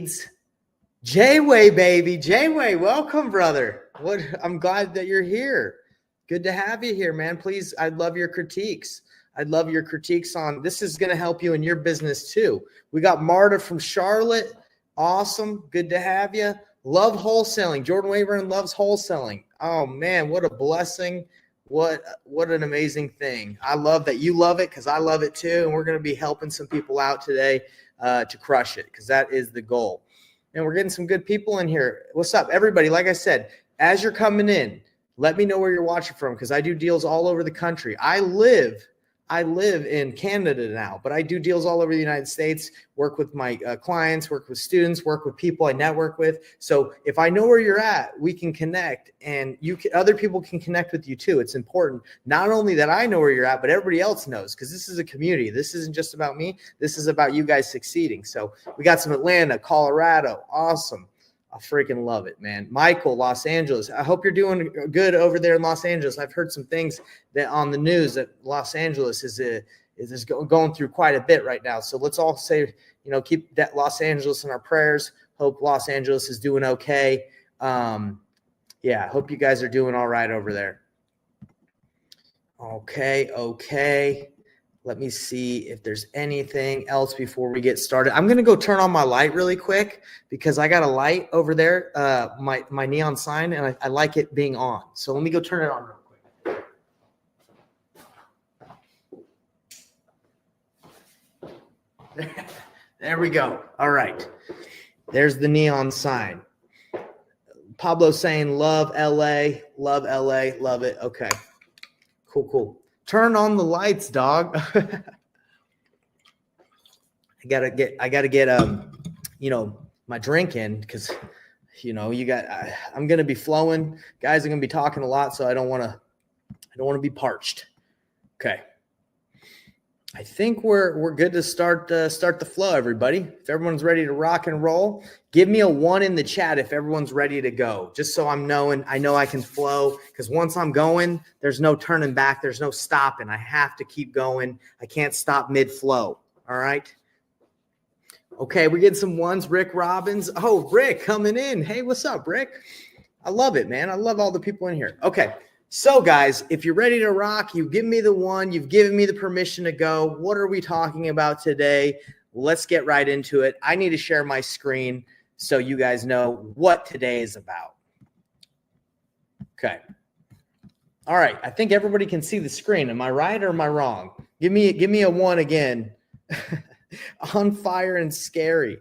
leads. J-Way, baby. J-Way, welcome, brother. I'm glad that you're here. Good to have you here, man. Please, I'd love your critiques. I'd love your critiques on this. Is going to help you in your business too. We got Marta from Charlotte. Awesome. Good to have you. Love wholesaling. Jordan Wayburn loves wholesaling. Oh man, what a blessing. What an amazing thing. I love that you love it because I love it too. And we're going to be helping some people out today to crush it because that is the goal. And we're getting some good people in here. What's up, everybody? Like I said, as you're coming in, let me know where you're watching from because I do deals all over the country. I live in Canada now, but I do deals all over the United States, work with my clients, work with students, work with people I network with. So if I know where you're at, we can connect and other people can connect with you too. It's important not only that I know where you're at, but everybody else knows because this is a community. This isn't just about me. This is about you guys succeeding. So we got some Atlanta, Colorado. Awesome. I freaking love it, man. Michael, Los Angeles. I hope you're doing good over there in Los Angeles. I've heard some things that on the news that Los Angeles is going through quite a bit right now. So let's all say, keep that Los Angeles in our prayers. Hope Los Angeles is doing okay. Yeah, hope you guys are doing all right over there. Okay. Let me see if there's anything else before we get started. I'm going to go turn on my light really quick because I got a light over there, my neon sign, and I like it being on. So let me go turn it on real quick. There we go. All right. There's the neon sign. Pablo saying, love LA, love LA, love it. Okay. Cool. Turn on the lights, dog. I gotta get my drink in because I'm gonna be flowing. Guys are gonna be talking a lot, so I don't wanna be parched. Okay. I think we're good to start the flow, everybody. If everyone's ready to rock and roll, give me a 1 in the chat if everyone's ready to go, just so I know I can flow, because once I'm going, there's no turning back. There's no stopping. I have to keep going. I can't stop mid-flow. All right? Okay, we're getting some ones. Rick Robbins. Oh, Rick coming in. Hey, what's up, Rick? I love it, man. I love all the people in here. Okay. So guys, if you're ready to rock, you give me the 1, you've given me the permission to go. What are we talking about today? Let's get right into it. I need to share my screen so you guys know what today is about. Okay. All right. I think everybody can see the screen. Am I right or am I wrong? Give me a 1 again. On fire and scary.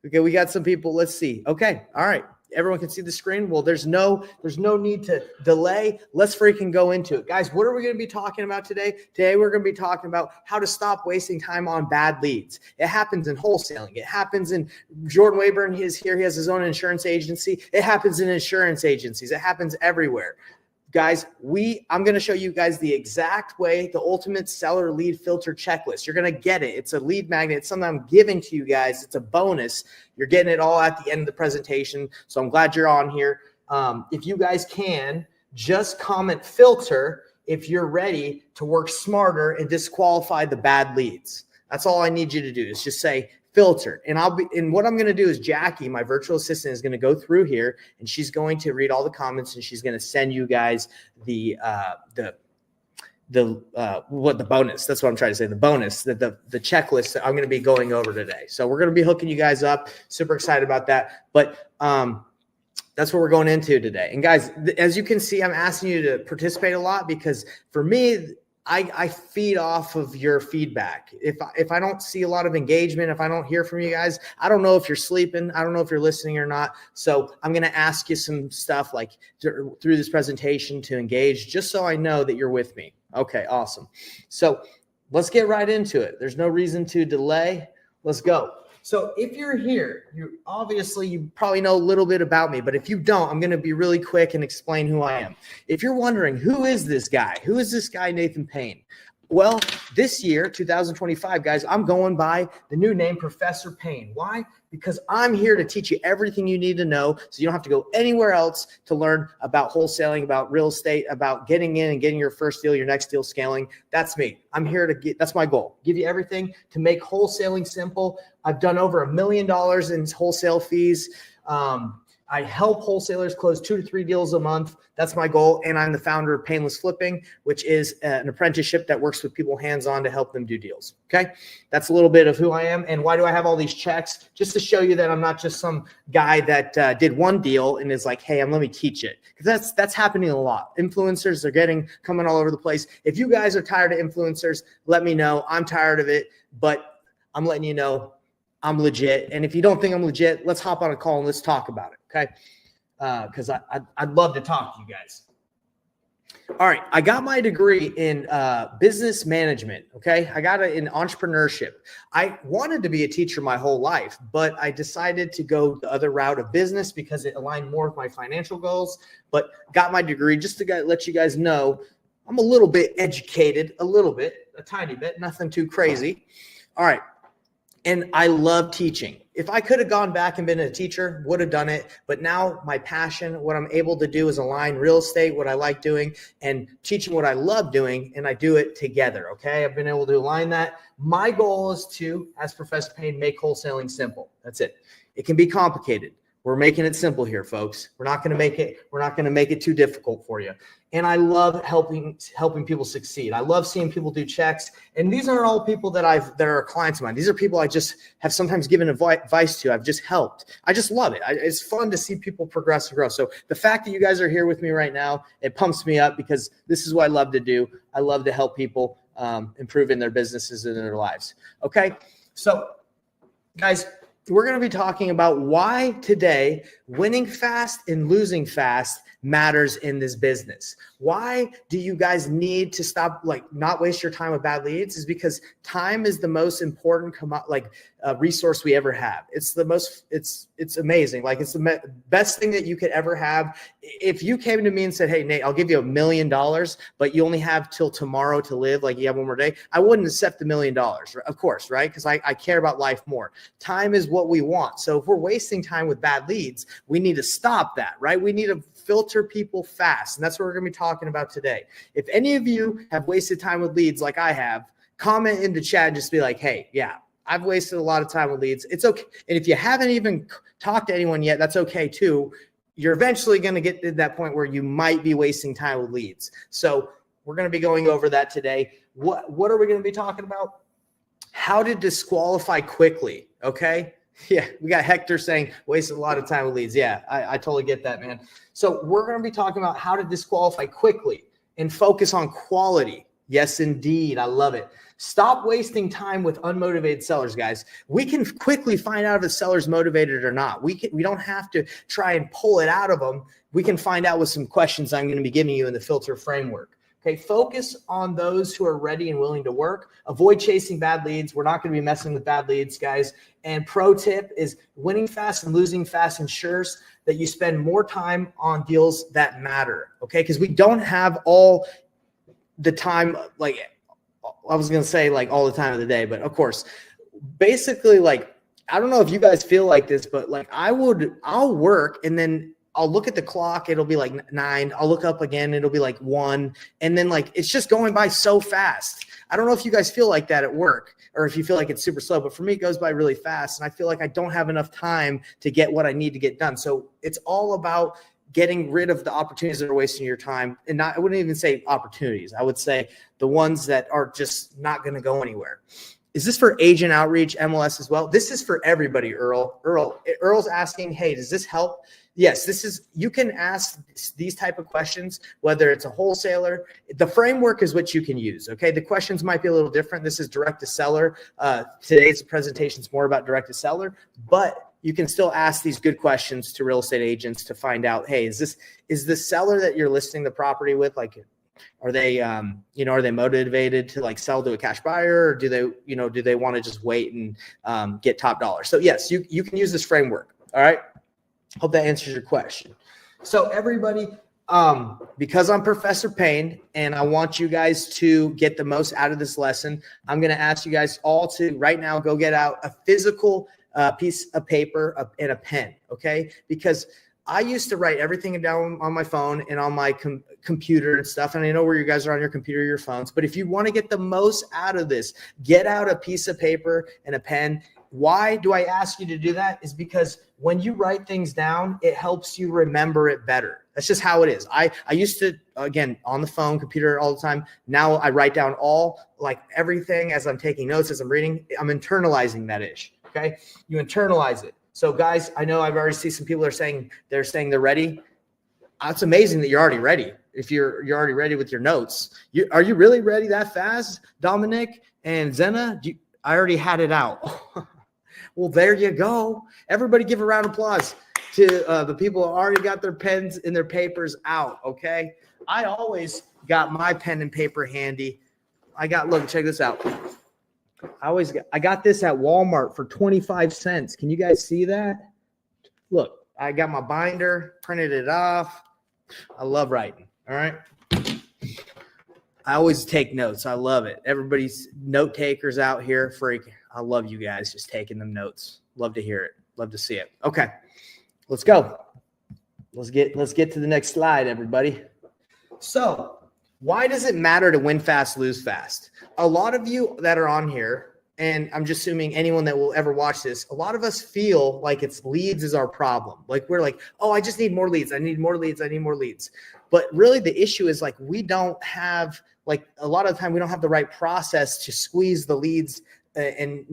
Okay, we got some people. Let's see. Okay. All right. Everyone can see the screen. Well, there's no need to delay. Let's freaking go into it. Guys, what are we going to be talking about today? Today, we're going to be talking about how to stop wasting time on bad leads. It happens in wholesaling. It happens in Jordan Wayburn. He is here. He has his own insurance agency. It happens in insurance agencies. It happens everywhere. Guys, I'm going to show you guys the exact way, the ultimate seller lead filter checklist. You're going to get it. It's a lead magnet. It's something I'm giving to you guys. It's a bonus. You're getting it all at the end of the presentation. So I'm glad you're on here. If you guys can, just comment filter if you're ready to work smarter and disqualify the bad leads. That's all I need you to do is just say filter. And what I'm going to do is Jackie, my virtual assistant, is going to go through here and she's going to read all the comments and she's going to send you guys the bonus. That's what I'm trying to say. The bonus, the checklist that I'm going to be going over today. So we're going to be hooking you guys up. Super excited about that. But that's what we're going into today. And guys, as you can see, I'm asking you to participate a lot because for me, I feed off of your feedback. If I don't see a lot of engagement, if I don't hear from you guys, I don't know if you're sleeping. I don't know if you're listening or not. So I'm going to ask you some stuff like through this presentation to engage, just so I know that you're with me. Okay, awesome. So let's get right into it. There's no reason to delay. Let's go. So if you're here, you probably know a little bit about me, but if you don't, I'm going to be really quick and explain who I am. If you're wondering, who is this guy? Who is this guy, Nathan Payne? Well, this year, 2025, guys, I'm going by the new name, Professor Payne. Why? because I'm here to teach you everything you need to know so you don't have to go anywhere else to learn about wholesaling, about real estate, about getting in and getting your first deal, your next deal scaling. That's me. I'm here to that's my goal. Give you everything to make wholesaling simple. I've done over $1 million in wholesale fees. I help wholesalers close 2 to 3 deals a month. That's my goal. And I'm the founder of Painless Flipping, which is an apprenticeship that works with people hands-on to help them do deals. Okay. That's a little bit of who I am. And why do I have all these checks? Just to show you that I'm not just some guy that did one deal and is like, hey, let me teach it. Because that's happening a lot. Influencers are coming all over the place. If you guys are tired of influencers, let me know. I'm tired of it, but I'm letting you know I'm legit. And if you don't think I'm legit, let's hop on a call and let's talk about it. Okay. Because I'd love to talk to you guys. All right. I got my degree in business management. Okay. I got it in entrepreneurship. I wanted to be a teacher my whole life, but I decided to go the other route of business because it aligned more with my financial goals, but got my degree just to let you guys know I'm a little bit educated, a tiny bit, nothing too crazy. All right. And I love teaching. If I could have gone back and been a teacher, would have done it. But now my passion, what I'm able to do is align real estate, what I like doing, and teaching what I love doing, and I do it together, okay? I've been able to align that. My goal is to, as Professor Payne, make wholesaling simple. That's it. It can be complicated. We're making it simple here, folks. We're not going to make it too difficult for you. And I love helping people succeed. I love seeing people do checks. And these aren't all people that are clients of mine. These are people I just have sometimes given advice to. I've just helped. I just love it. It's fun to see people progress and grow. So the fact that you guys are here with me right now, it pumps me up because this is what I love to do. I love to help people improve in their businesses and in their lives. Okay. So guys, we're going to be talking about why today winning fast and losing fast matters in this business. Why do you guys need to stop, not waste your time with bad leads? Is because time is the most important resource we ever have. It's amazing. It's the best thing that you could ever have. If you came to me and said, hey, Nate, I'll give you $1 million, but you only have till tomorrow to live, you have one more day, I wouldn't accept the $1 million, of course, right? Because I care about life more. Time is what we want. So if we're wasting time with bad leads, we need to stop that, right? We need to filter people fast. And that's what we're going to be talking about today. If any of you have wasted time with leads like I have, comment in the chat and just be like, hey, yeah, I've wasted a lot of time with leads. It's okay. And if you haven't even talked to anyone yet, that's okay too. You're eventually going to get to that point where you might be wasting time with leads. So we're going to be going over that today. What are we going to be talking about? How to disqualify quickly. Okay. Yeah, we got Hector saying wasted a lot of time with leads. Yeah, I totally get that, man. So we're going to be talking about how to disqualify quickly and focus on quality. Yes, indeed. I love it. Stop wasting time with unmotivated sellers, guys. We can quickly find out if a seller's motivated or not. We don't have to try and pull it out of them. We can find out with some questions I'm going to be giving you in the filter framework. Okay, focus on those who are ready and willing to work. Avoid chasing bad leads. We're not going to be messing with bad leads, guys. And pro tip is winning fast and losing fast ensures that you spend more time on deals that matter. Okay, because we don't have all the time, I was going to say all the time of the day, but of course, basically, I don't know if you guys feel like this, but I'll work and then I'll look at the clock. It'll be 9. I'll look up again. It'll be 1. And then it's just going by so fast. I don't know if you guys feel like that at work or if you feel like it's super slow, but for me, it goes by really fast. And I feel like I don't have enough time to get what I need to get done. So it's all about getting rid of the opportunities that are wasting your time. And I wouldn't even say opportunities. I would say the ones that are just not going to go anywhere. Is this for agent outreach, MLS as well? This is for everybody, Earl. Earl's asking, hey, does this help? Yes, you can ask these type of questions, whether it's a wholesaler. The framework is what you can use, okay? The questions might be a little different. This is direct to seller. Today's presentation is more about direct to seller, but you can still ask these good questions to real estate agents to find out, hey, is the seller that you're listing the property with, are they motivated to sell to a cash buyer, or do they want to just wait and get top dollar? So yes, you can use this framework. All right. Hope that answers your question. So everybody, because I'm Professor Payne and I want you guys to get the most out of this lesson, I'm going to ask you guys all to right now go get out a physical a piece of paper and a pen, okay? Because I used to write everything down on my phone and on my computer and stuff. And I know where you guys are on your computer, your phones. But if you want to get the most out of this, get out a piece of paper and a pen. Why do I ask you to do that? Is because when you write things down, it helps you remember it better. That's just how it is. I used to, again, on the phone, computer all the time. Now I write down everything as I'm taking notes, as I'm reading. I'm internalizing that ish. Okay. You internalize it. So guys, I know I've already seen some people are saying they're ready. It's amazing that you're already ready. If you're already ready with your notes, are you really ready that fast? Dominic and Zena, I already had it out. Well, there you go. Everybody give a round of applause to the people who already got their pens and their papers out. Okay. I always got my pen and paper handy. Look, check this out. I got this at Walmart for 25 cents. Can you guys see that? Look, I got my binder, printed it off. I love writing. All right. I always take notes. I love it. Everybody's note takers out here. I love you guys just taking them notes. Love to hear it. Love to see it. Okay. Let's go. Let's get to the next slide, everybody. So, why does it matter to win fast, lose fast? A lot of you that are on here, and I'm just assuming anyone that will ever watch this, a lot of us feel like it's leads is our problem. Like we're like, oh, I just need more leads. I need more leads. I need more leads. But really the issue is like we don't have, like a lot of the time we don't have the right process to squeeze the leads and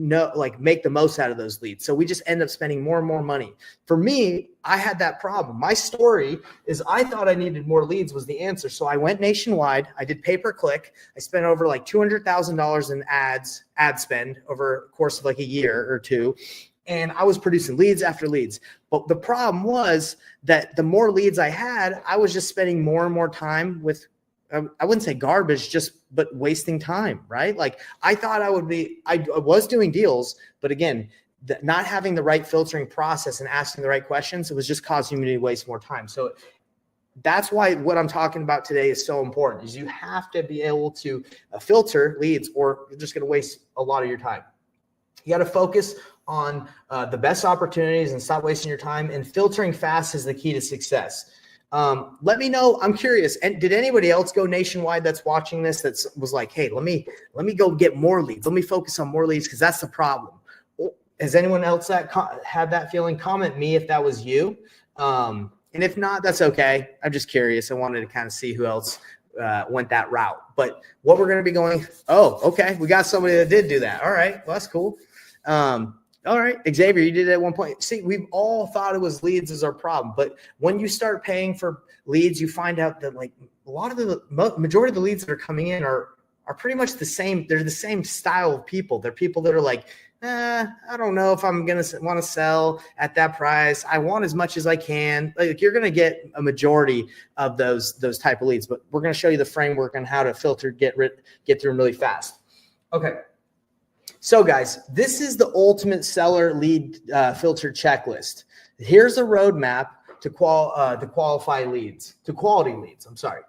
make the most out of those leads. So we just end up spending more and more money. For me, I had that problem. My story is I thought I needed more leads was the answer. So I went nationwide. I did pay-per-click. I spent over like $200,000 in ad spend over a course of like a year or two. And I was producing leads after leads. But the problem was that the more leads I had, I was just spending more and more time with, I wouldn't say garbage, but wasting time, right? Like I thought I was doing deals, but again, not having the right filtering process and asking the right questions, it was just causing me to waste more time. So that's why what I'm talking about today is so important, is you have to be able to filter leads or you're just going to waste a lot of your time. You got to focus on the best opportunities and stop wasting your time, and filtering fast is the key to success. Let me know. I'm curious. And did anybody else go nationwide that's watching this was like, hey, let me go get more leads. Let me focus on more leads because that's the problem. Has anyone else that had that feeling? Comment me if that was you. And if not, that's okay. I'm just curious. I wanted to kind of see who else went that route. But what we're going to be going, oh, okay. We got somebody that did do that. All right. Well, that's cool. All right, Xavier, you did it at one point. See, we've all thought it was leads is our problem. But when you start paying for leads, you find out that like a lot of the majority of the leads that are coming in are pretty much the same. They're the same style of people. They're people that are like, I don't know if I'm going to want to sell at that price. I want as much as I can. Like you're going to get a majority of those type of leads, but we're going to show you the framework on how to filter, get through them really fast. Okay. So guys, this is the ultimate seller lead filter checklist. Here's a roadmap to quality leads. I'm sorry.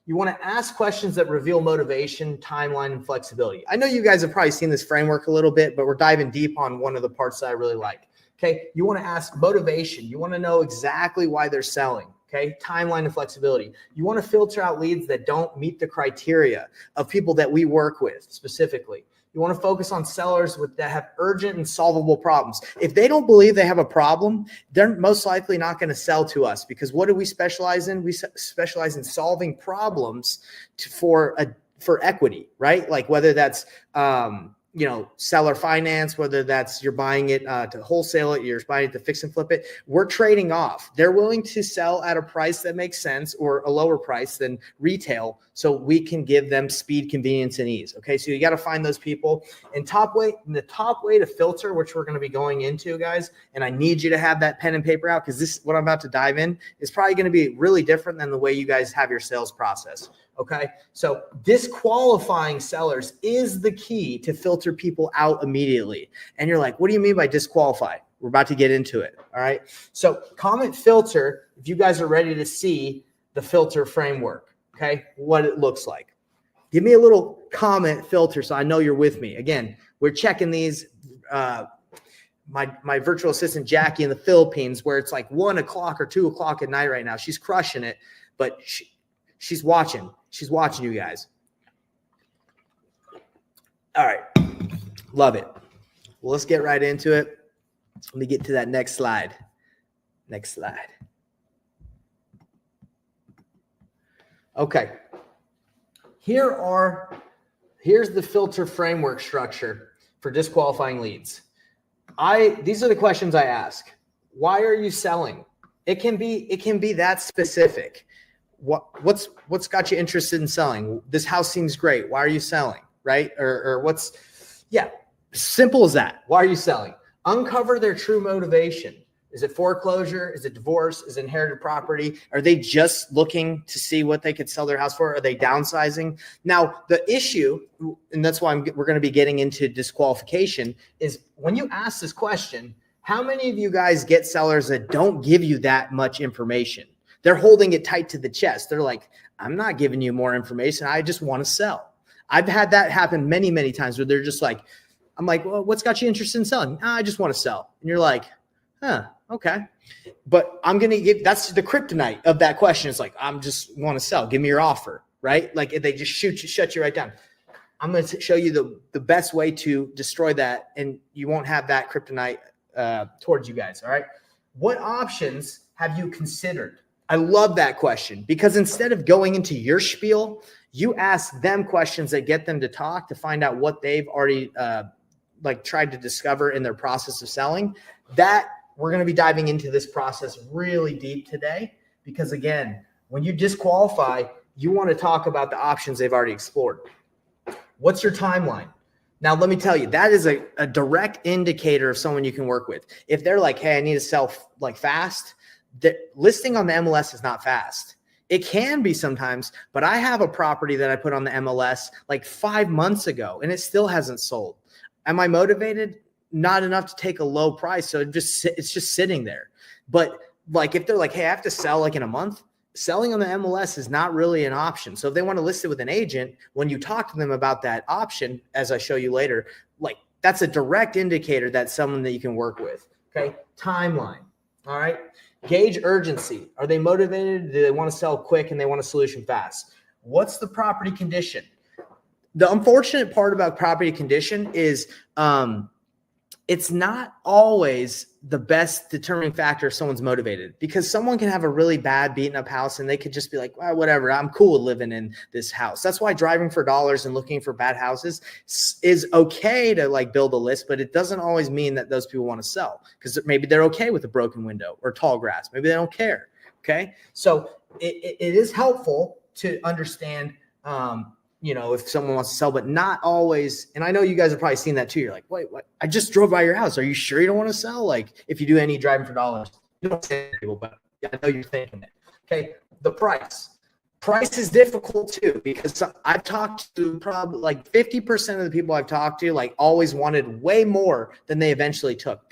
You want to ask questions that reveal motivation, timeline, and flexibility. I know you guys have probably seen this framework a little bit, but we're diving deep on one of the parts that I really like. Okay. You want to ask motivation. You want to know exactly why they're selling. Okay. Timeline and flexibility. You want to filter out leads that don't meet the criteria of people that we work with specifically. You want to focus on sellers that have urgent and solvable problems. If they don't believe they have a problem, they're most likely not going to sell to us, because what do we specialize in? We specialize in solving problems for equity, right? Like whether that's, seller finance, whether that's you're buying it to wholesale it, you're buying it to fix and flip it, we're trading off. They're willing to sell at a price that makes sense or a lower price than retail, so we can give them speed, convenience, and ease. Okay, so you got to find those people. And the top way to filter, which we're going to be going into, guys, and I need you to have that pen and paper out, because this, what I'm about to dive in, is probably going to be really different than the way you guys have your sales process. Okay, so disqualifying sellers is the key to filter people out immediately. And you're like, what do you mean by disqualify? We're about to get into it. All right, so comment filter if you guys are ready to see the filter framework. Okay, what it looks like. Give me a little comment filter so I know you're with me. Again, we're checking these my virtual assistant Jackie in the Philippines, where it's like 1 o'clock or 2 o'clock at night right now. She's crushing it, but she's watching. She's watching you guys. All right. Love it. Well, let's get right into it. Let me get to that next slide. Next slide. Okay. Here's the filter framework structure for disqualifying leads. These are the questions I ask. Why are you selling? It can be that specific. What's got you interested in selling? This house seems great. Why are you selling? Right? Or simple as that. Why are you selling? Uncover their true motivation. Is it foreclosure? Is it divorce? Is it inherited property? Are they just looking to see what they could sell their house for? Are they downsizing? Now, the issue, and that's why we're going to be getting into disqualification, is when you ask this question, how many of you guys get sellers that don't give you that much information? They're holding it tight to the chest. They're like, I'm not giving you more information. I just want to sell. I've had that happen many, many times where they're just like, I'm like, well, what's got you interested in selling? I just want to sell. And you're like, okay. But I'm going to give, that's the kryptonite of that question. It's like, I'm just want to sell. Give me your offer, right? Like if they just shut you right down. I'm going to show you the best way to destroy that. And you won't have that kryptonite towards you guys. All right. What options have you considered? I love that question because instead of going into your spiel, you ask them questions that get them to talk to find out what they've already tried to discover in their process of selling. That we're going to be diving into this process really deep today because again, when you disqualify, you want to talk about the options they've already explored. What's your timeline? Now, let me tell you, that is a direct indicator of someone you can work with. If they're like, hey, I need to sell like fast, the listing on the MLS is not fast. It can be sometimes, but I have a property that I put on the MLS like 5 months ago and it still hasn't sold. Am I motivated? Not enough to take a low price. So it's just sitting there. But like if they're like, hey, I have to sell like in a month, selling on the MLS is not really an option. So if they want to list it with an agent, when you talk to them about that option, as I show you later, like that's a direct indicator that's someone that you can work with. Okay. Timeline. All right. Gauge urgency. Are they motivated? Do they want to sell quick and they want a solution fast? What's the property condition? The unfortunate part about property condition is it's not always the best determining factor if someone's motivated because someone can have a really bad beaten up house and they could just be like, well, whatever, I'm cool with living in this house. That's why driving for dollars and looking for bad houses is okay to like build a list, but it doesn't always mean that those people want to sell because maybe they're okay with a broken window or tall grass. Maybe they don't care. Okay. So it is helpful to understand, if someone wants to sell, but not always. And I know you guys have probably seen that too. You're like, wait, what? I just drove by your house. Are you sure you don't want to sell? Like if you do any driving for dollars, you don't say to people, but I know you're thinking it. Okay. The price is difficult too, because I've talked to probably like 50% of the people I've talked to, like always wanted way more than they eventually took.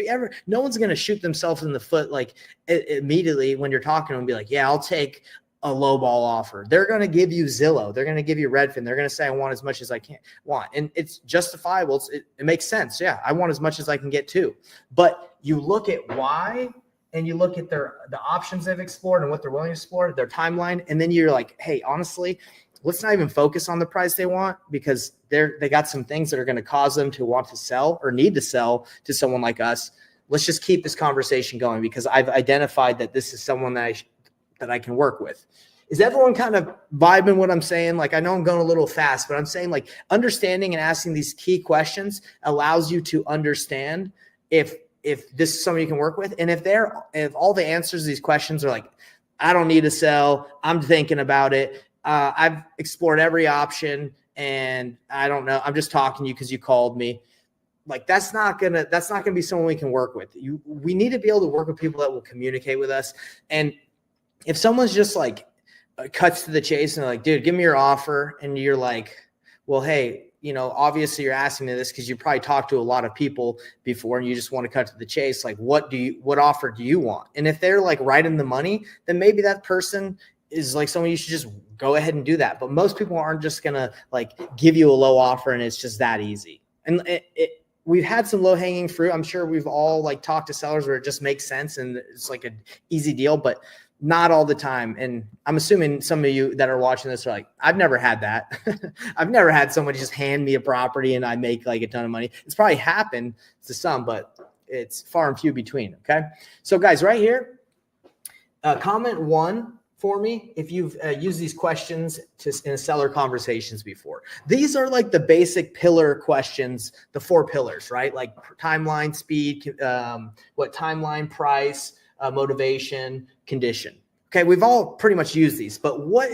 No one's going to shoot themselves in the foot. Like immediately when you're talking to them, be like, yeah, I'll take a low ball offer. They're going to give you Zillow. They're going to give you Redfin. They're going to say, I want as much as I can want. And it's justifiable. It makes sense. Yeah. I want as much as I can get too. But you look at why, and you look at the options they've explored and what they're willing to explore, their timeline. And then you're like, hey, honestly, let's not even focus on the price they want because they got some things that are going to cause them to want to sell or need to sell to someone like us. Let's just keep this conversation going because I've identified that this is someone that I can work with. Is everyone kind of vibing what I'm saying? Like, I know I'm going a little fast, but I'm saying like understanding and asking these key questions allows you to understand if this is someone you can work with. And if all the answers to these questions are like, I don't need to sell, I'm thinking about it, I've explored every option and I don't know, I'm just talking to you because you called me. Like that's not gonna be someone we can work with. We need to be able to work with people that will communicate with us. And if someone's just like cuts to the chase and like, dude, give me your offer. And you're like, well, hey, obviously you're asking me this because you probably talked to a lot of people before and you just want to cut to the chase. Like, what offer do you want? And if they're like right in the money, then maybe that person is like someone you should just go ahead and do that. But most people aren't just going to like give you a low offer and it's just that easy. And we've had some low hanging fruit. I'm sure we've all like talked to sellers where it just makes sense and it's like an easy deal, but not all the time. And I'm assuming some of you that are watching this are like, I've never had that. I've never had someone just hand me a property and I make like a ton of money. It's probably happened to some, but it's far and few between. Okay. So guys, right here, comment 1 for me if you've used these questions in seller conversations before. These are like the basic pillar questions, the 4 pillars, right? Like timeline, speed, timeline, price, motivation, condition. Okay, we've all pretty much used these, but what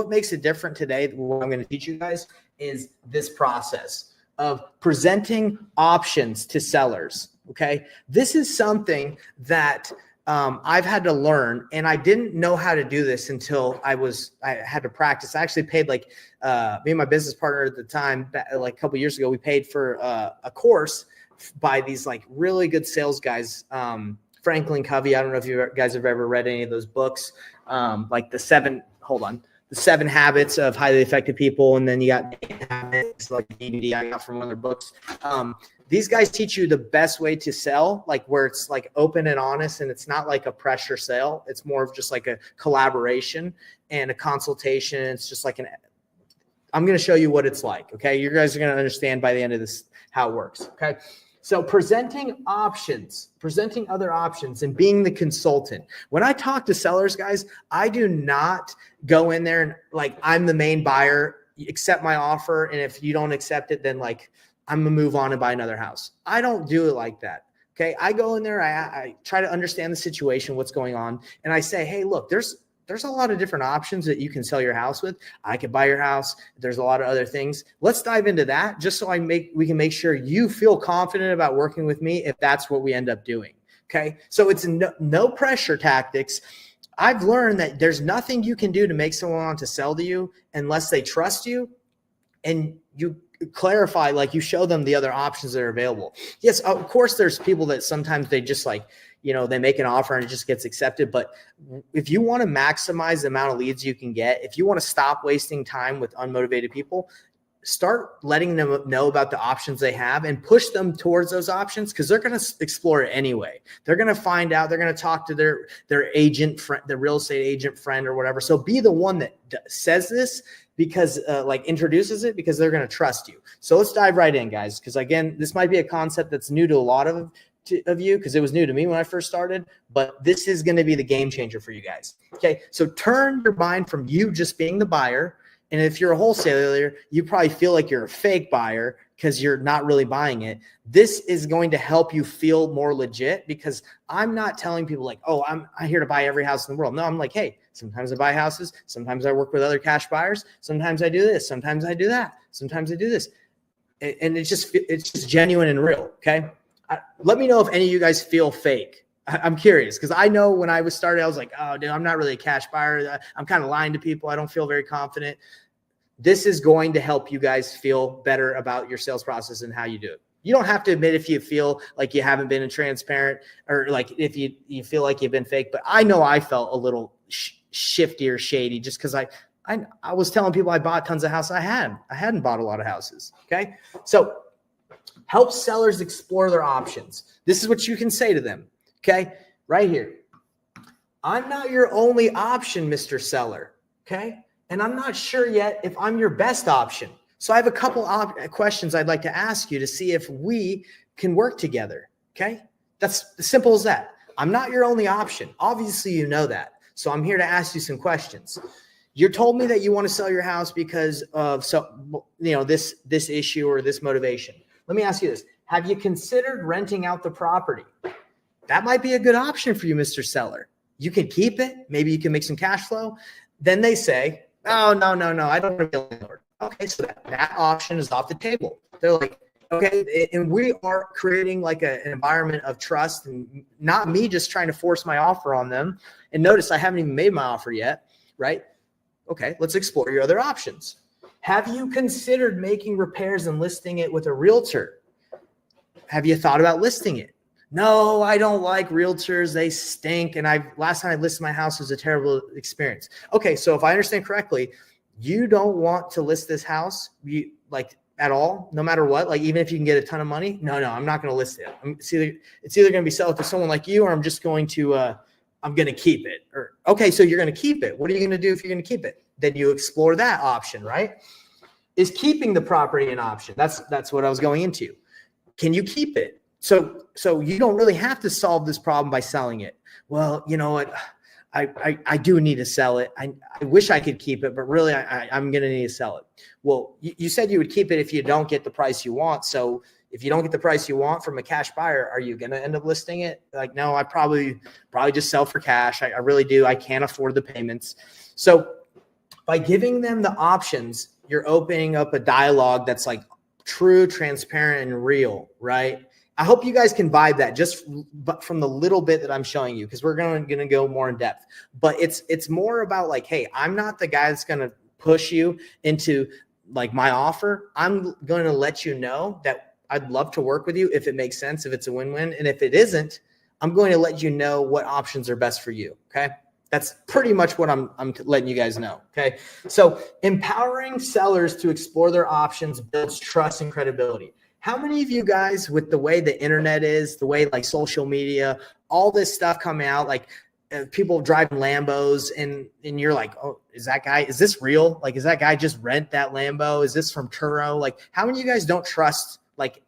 makes it different today, what I'm going to teach you guys, is this process of presenting options to sellers. Okay, this is something that I've had to learn, and I didn't know how to do this until I had to practice. I actually paid me and my business partner at the time, like a couple years ago, we paid for a course by these like really good sales guys. Franklin Covey. I don't know if you guys have ever read any of those books, like the 7 Habits of Highly Effective People. And then you got Habits, like DVD I got from one of their books. These guys teach you the best way to sell, like where it's like open and honest, and it's not like a pressure sale. It's more of just like a collaboration and a consultation. It's just like I'm going to show you what it's like. Okay. You guys are going to understand by the end of this how it works. Okay. So presenting other options and being the consultant. When I talk to sellers, guys, I do not go in there and like, I'm the main buyer, accept my offer. And if you don't accept it, then like, I'm gonna move on and buy another house. I don't do it like that. Okay. I go in there, I try to understand the situation, what's going on. And I say, hey, look, there's a lot of different options that you can sell your house with. I could buy your house. There's a lot of other things. Let's dive into that just so we can make sure you feel confident about working with me if that's what we end up doing. Okay. So it's no pressure tactics. I've learned that there's nothing you can do to make someone want to sell to you unless they trust you and you clarify, like you show them the other options that are available. Yes, of course, there's people that sometimes they just like, they make an offer and it just gets accepted. But if you want to maximize the amount of leads you can get, if you want to stop wasting time with unmotivated people, start letting them know about the options they have and push them towards those options, because they're going to explore it anyway. They're going to find out, they're going to talk to their agent friend, the real estate agent friend or whatever. So be the one that says this, because introduces it, because they're going to trust you. So let's dive right in, guys. Because again, this might be a concept that's new to a lot of you, because it was new to me when I first started, but this is going to be the game changer for you guys. Okay. So turn your mind from you just being the buyer. And if you're a wholesaler, you probably feel like you're a fake buyer because you're not really buying it. This is going to help you feel more legit, because I'm not telling people like, oh, I'm here to buy every house in the world. No, I'm like, hey, sometimes I buy houses. Sometimes I work with other cash buyers. Sometimes I do this. Sometimes I do that. Sometimes I do this. And it's just genuine and real. Okay. Let me know if any of you guys feel fake. I'm curious, because I know when I was started, I was like, oh, dude, I'm not really a cash buyer. I'm kind of lying to people. I don't feel very confident. This is going to help you guys feel better about your sales process and how you do it. You don't have to admit if you feel like you haven't been transparent, or like if you feel like you've been fake. But I know I felt a little shifty or shady just because I was telling people I bought tons of houses. I hadn't bought a lot of houses. Okay. So help sellers explore their options. This is what you can say to them. Okay. Right here. I'm not your only option, Mr. Seller. Okay. And I'm not sure yet if I'm your best option. So I have a couple questions I'd like to ask you to see if we can work together. Okay. That's as simple as that. I'm not your only option. Obviously, you know that. So I'm here to ask you some questions. You told me that you want to sell your house because of this issue or this motivation. Let me ask you this. Have you considered renting out the property? That might be a good option for you, Mr. Seller. You can keep it. Maybe you can make some cash flow. Then they say, oh, no, I don't want to be a landlord. Okay, so that option is off the table. They're like, okay, and we are creating like an environment of trust, and not me just trying to force my offer on them. And notice I haven't even made my offer yet, right? Okay, let's explore your other options. Have you considered making repairs and listing it with a realtor? Have you thought about listing it? No, I don't like realtors. They stink. And last time I listed my house was a terrible experience. Okay, so if I understand correctly, you don't want to list this house. at all, no matter what? Like, even if you can get a ton of money? No, I'm not going to list it. It's either going to be sell it to someone like you, or I'm just going to, I'm going to keep it. Or, okay, so you're going to keep it. What are you going to do if you're going to keep it? Then you explore that option, right? Is keeping the property an option? That's what I was going into. Can you keep it? So you don't really have to solve this problem by selling it. Well, you know what? I do need to sell it. I wish I could keep it, but really I'm going to need to sell it. Well, you said you would keep it if you don't get the price you want. So if you don't get the price you want from a cash buyer, are you going to end up listing it? Like, no, I probably just sell for cash. I really do. I can't afford the payments. So by giving them the options, you're opening up a dialogue that's like true, transparent, and real, right? I hope you guys can vibe that just from the little bit that I'm showing you, because we're going to go more in depth. But it's more about like, hey, I'm not the guy that's going to push you into like my offer. I'm going to let you know that I'd love to work with you if it makes sense, if it's a win-win. And if it isn't, I'm going to let you know what options are best for you. Okay. That's pretty much what I'm letting you guys know. Okay. So empowering sellers to explore their options builds trust and credibility. How many of you guys, with the way the internet is, the way like social media, all this stuff coming out, like people driving Lambos, and you're like, oh, is this real? Like, is that guy just rent that Lambo? Is this from Turo? Like, how many of you guys don't trust like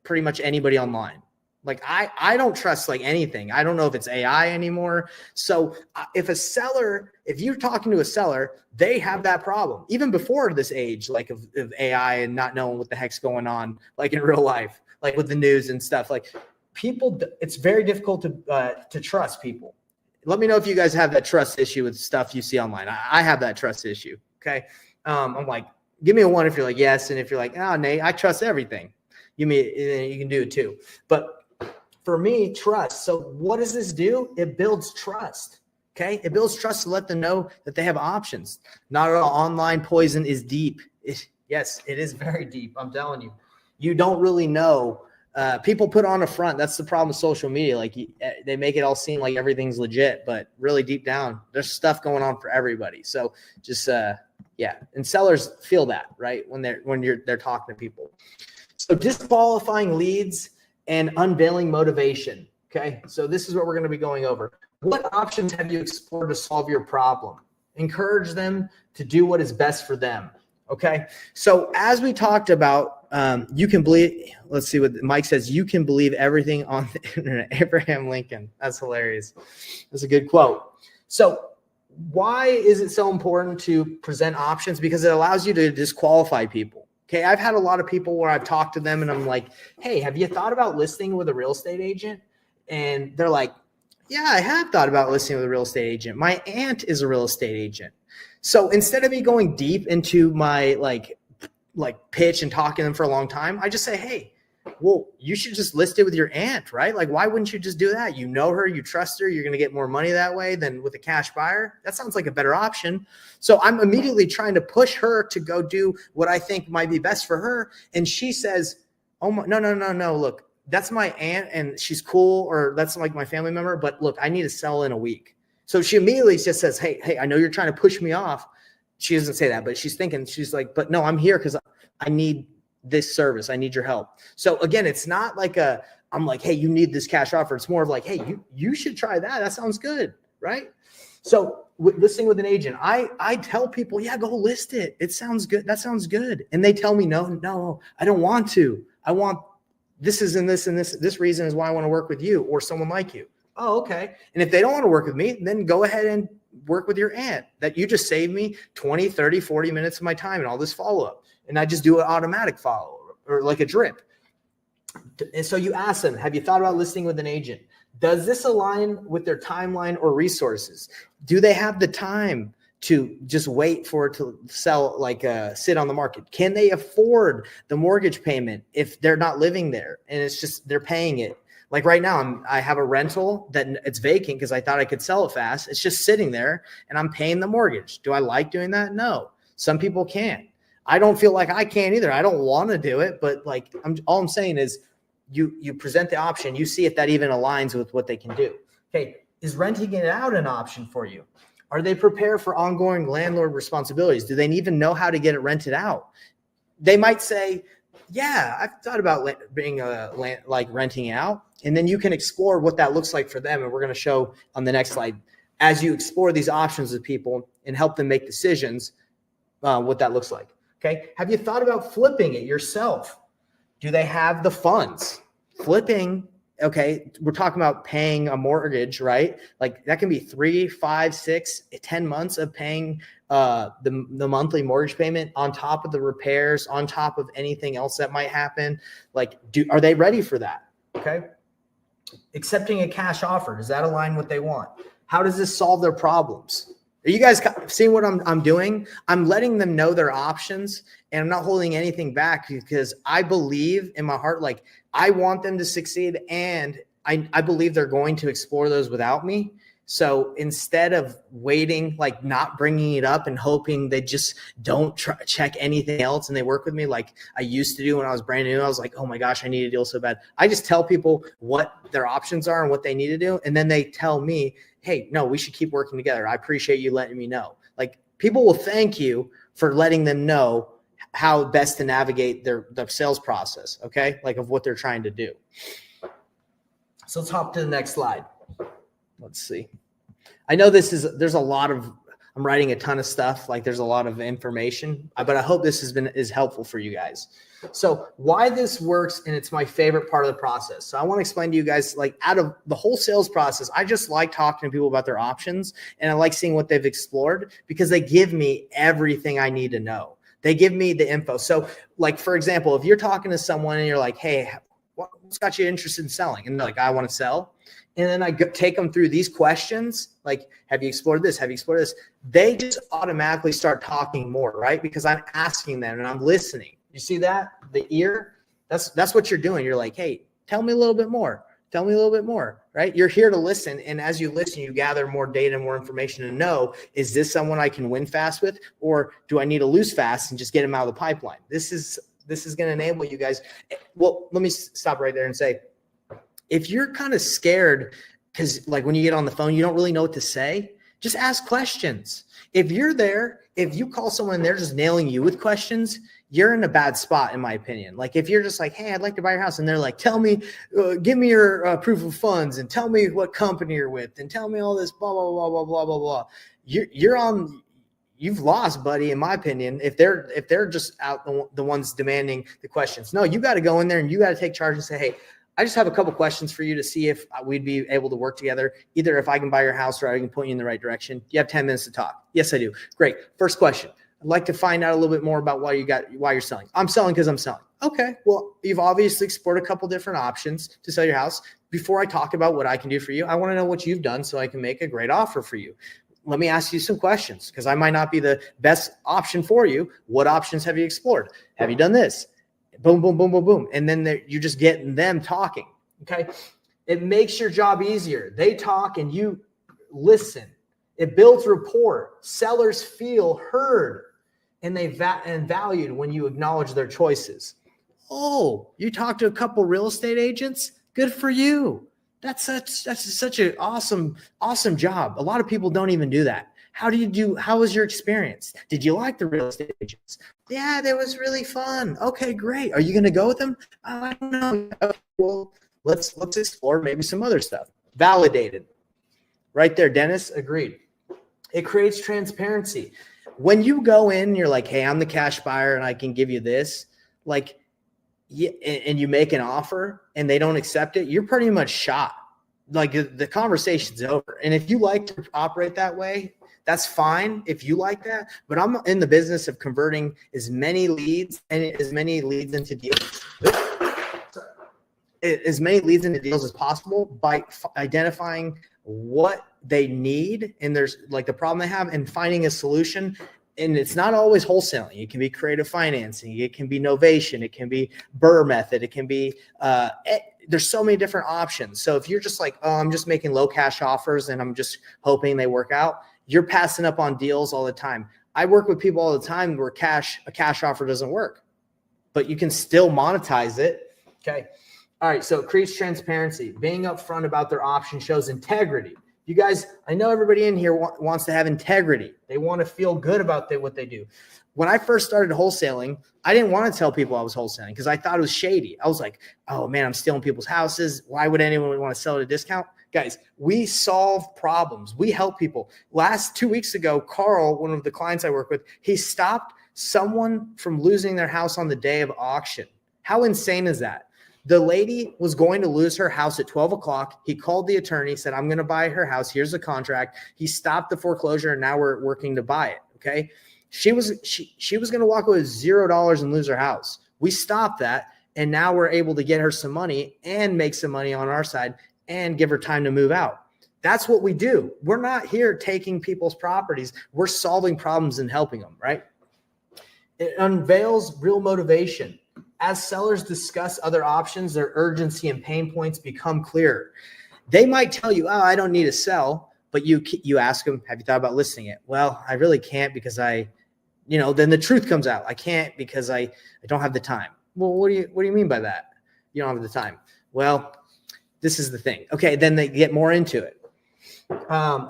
pretty much anybody online? Like I don't trust like anything. I don't know if it's AI anymore. So if you're talking to a seller, they have that problem even before this age, like of AI and not knowing what the heck's going on, like in real life, like with the news and stuff. Like people, it's very difficult to trust people. Let me know if you guys have that trust issue with stuff you see online. I have that trust issue. Okay. I'm like, give me a 1 if you're like, yes. And if you're like, oh, Nate, I trust everything. You can do it too. But for me, trust. So what does this do? It builds trust. Okay. It builds trust to let them know that they have options. Not all online poison is deep. Yes, it is very deep. I'm telling you, you don't really know. People put on a front. That's the problem with social media. Like they make it all seem like everything's legit, but really deep down, there's stuff going on for everybody. So just, yeah. And sellers feel that, right? When they're talking to people. So disqualifying leads and unveiling motivation. Okay. So this is what we're going to be going over. What options have you explored to solve your problem? Encourage them to do what is best for them. Okay. So as we talked about, you can believe, let's see what Mike says. You can believe everything on the internet. Abraham Lincoln. That's hilarious. That's a good quote. So why is it so important to present options? Because it allows you to disqualify people. Okay, I've had a lot of people where I've talked to them and I'm like, hey, have you thought about listing with a real estate agent? And they're like, yeah, I have thought about listing with a real estate agent. My aunt is a real estate agent. So instead of me going deep into my like pitch and talking to them for a long time, I just say, hey, well, you should just list it with your aunt, right? Like, why wouldn't you just do that? You know her, you trust her, you're going to get more money that way than with a cash buyer. That sounds like a better option. So I'm immediately trying to push her to go do what I think might be best for her. And she says, oh, no. Look, that's my aunt and she's cool, or that's like my family member. But look, I need to sell in a week. So she immediately just says, hey, I know you're trying to push me off. She doesn't say that, but she's thinking, she's like, but no, I'm here because I need this service. I need your help. So again, it's not like I'm like, hey, you need this cash offer. It's more of like, hey, you should try that. That sounds good. Right. So listing with an agent, I tell people, yeah, go list it. It sounds good. That sounds good. And they tell me, no, I don't want to. I want this is and this and this reason is why I want to work with you or someone like you. Oh, okay. And if they don't want to work with me, then go ahead and work with your aunt. That you just saved me 20, 30, 40 minutes of my time and all this follow-up. And I just do an automatic follow or like a drip. And so you ask them, have you thought about listing with an agent? Does this align with their timeline or resources? Do they have the time to just wait for it to sell, like sit on the market? Can they afford the mortgage payment if they're not living there and it's just they're paying it? Like right now, I have a rental that it's vacant because I thought I could sell it fast. It's just sitting there and I'm paying the mortgage. Do I like doing that? No. Some people can't. I don't feel like I can either. I don't want to do it, but like all I'm saying is you present the option. You see if that even aligns with what they can do. Okay. Is renting it out an option for you? Are they prepared for ongoing landlord responsibilities? Do they even know how to get it rented out? they might say, yeah, I've thought about being like renting out. And then you can explore what that looks like for them. And we're going to show on the next slide, as you explore these options with people and help them make decisions, what that looks like. Okay. Have you thought about flipping it yourself? Do they have the funds? Flipping. Okay. We're talking about paying a mortgage, right? Like that can be 3, 5, 6, 10 months of paying the monthly mortgage payment on top of the repairs, on top of anything else that might happen. Like, are they ready for that? Okay. Accepting a cash offer. Does that align what they want? How does this solve their problems? Are you guys seeing what I'm doing? I'm letting them know their options, and I'm not holding anything back because I believe in my heart, like I want them to succeed, and I believe they're going to explore those without me. So instead of waiting, like not bringing it up and hoping they just don't check anything else and they work with me like I used to do when I was brand new, I was like, oh my gosh, I need a deal so bad. I just tell people what their options are and what they need to do. And then they tell me, hey, no, we should keep working together. I appreciate you letting me know. Like people will thank you for letting them know how best to navigate their sales process. Okay. Like of what they're trying to do. So let's hop to the next slide. Let's see. I know there's a lot of, I'm writing a ton of stuff. Like there's a lot of information, but I hope this is helpful for you guys. So why this works, and it's my favorite part of the process. So I want to explain to you guys, like out of the whole sales process, I just like talking to people about their options, and I like seeing what they've explored because they give me everything I need to know. They give me the info. So like, for example, if you're talking to someone and you're like, hey, what's got you interested in selling? And they're like, I want to sell. And then I take them through these questions, like, have you explored this? Have you explored this? They just automatically start talking more, right? Because I'm asking them and I'm listening. You see that? The ear, that's what you're doing. You're like, hey, tell me a little bit more. Tell me a little bit more, right? You're here to listen. And as you listen, you gather more data, more information to know, is this someone I can win fast with? Or do I need to lose fast and just get them out of the pipeline? This is going to enable you guys. Well, let me stop right there and say, if you're kind of scared because like when you get on the phone, you don't really know what to say, just ask questions. If you're there, if you call someone and they're just nailing you with questions, you're in a bad spot, in my opinion. Like if you're just like, hey, I'd like to buy your house. And they're like, tell me, give me your proof of funds and tell me what company you're with and tell me all this, blah, blah, blah, blah, blah, blah, blah. You've lost, buddy, in my opinion, if they're just out the ones demanding the questions. No, you got to go in there and you got to take charge and say, hey, I just have a couple questions for you to see if we'd be able to work together, either if I can buy your house or I can point you in the right direction. You have 10 minutes to talk. Yes, I do. Great. First question. I'd like to find out a little bit more about why you're selling. I'm selling because I'm selling. Okay. Well, you've obviously explored a couple different options to sell your house. Before I talk about what I can do for you, I want to know what you've done so I can make a great offer for you. Let me ask you some questions because I might not be the best option for you. What options have you explored? Have you done this? Boom, boom, boom, boom, boom. And then you're just getting them talking. Okay. It makes your job easier. They talk and you listen. It builds rapport. Sellers feel heard and and valued when you acknowledge their choices. Oh, you talked to a couple real estate agents? Good for you. That's such an awesome job. A lot of people don't even do that. How was your experience? Did you like the real estate agents? Yeah, that was really fun. Okay, great. Are you going to go with them? I don't know. Okay, well, let's explore maybe some other stuff. Validated. Right there, Dennis, agreed. It creates transparency. When you go in, you're like, hey, I'm the cash buyer and I can give you this. Like, and you make an offer and they don't accept it, you're pretty much shot. Like the conversation's over. And if you like to operate that way, that's fine if you like that, but I'm in the business of converting as many leads into deals, as possible by identifying what they need and there's like the problem they have and finding a solution. And it's not always wholesaling. It can be creative financing. It can be novation. It can be BRRRR method. It can be, there's so many different options. So if you're just like, oh, I'm just making low cash offers and I'm just hoping they work out, you're passing up on deals all the time. I work with people all the time where a cash offer doesn't work, but you can still monetize it. Okay. All right. So it creates transparency. Being upfront about their option shows integrity. You guys, I know everybody in here wants to have integrity. They want to feel good about what they do. When I first started wholesaling, I didn't want to tell people I was wholesaling because I thought it was shady. I was like, oh man, I'm stealing people's houses. Why would anyone want to sell at a discount? Guys, we solve problems. We help people. 2 weeks ago, Carl, one of the clients I work with, he stopped someone from losing their house on the day of auction. How insane is that? The lady was going to lose her house at 12 o'clock. He called the attorney, said, I'm going to buy her house. Here's the contract. He stopped the foreclosure, and now we're working to buy it, okay? She was going to walk away with $0 and lose her house. We stopped that, and now we're able to get her some money and make some money on our side and give her time to move out. That's what we do. We're not here taking people's properties. We're solving problems and helping them, right? It unveils real motivation. As sellers discuss other options, their urgency and pain points become clearer. They might tell you, oh, I don't need to sell, but you ask them, have you thought about listing it? Well, I really can't because then the truth comes out. I can't because I don't have the time. Well, what do you mean by that? You don't have the time. Well, this is the thing. Okay, then they get more into it.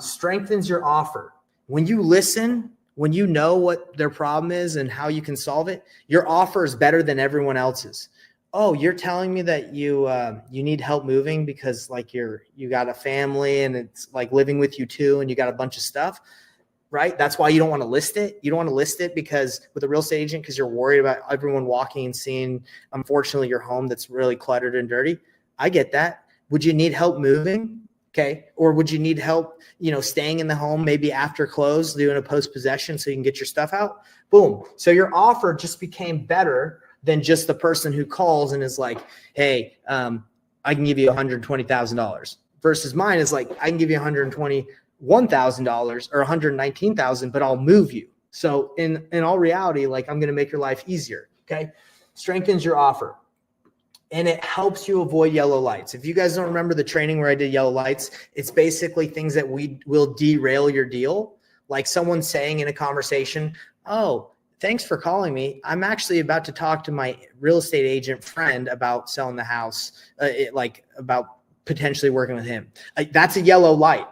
Strengthens your offer. When you listen, when you know what their problem is and how you can solve it, your offer is better than everyone else's. Oh, you're telling me that you need help moving because like you got a family and it's like living with you too, and you got a bunch of stuff, right? That's why you don't want to list it. You don't want to list it because with a real estate agent, because you're worried about everyone walking and seeing, unfortunately, your home that's really cluttered and dirty. I get that. Would you need help moving? Okay. Or would you need help, staying in the home, maybe after close, doing a post-possession so you can get your stuff out? Boom. So your offer just became better than just the person who calls and is like, hey, I can give you $120,000 versus mine is like, I can give you $121,000 or $119,000, but I'll move you. So in all reality, like I'm going to make your life easier. Okay. Strengthens your offer. And it helps you avoid yellow lights. If you guys don't remember the training where I did yellow lights, it's basically things that will derail your deal. Like someone saying in a conversation, oh, thanks for calling me. I'm actually about to talk to my real estate agent friend about selling the house, about potentially working with him. Like that's a yellow light.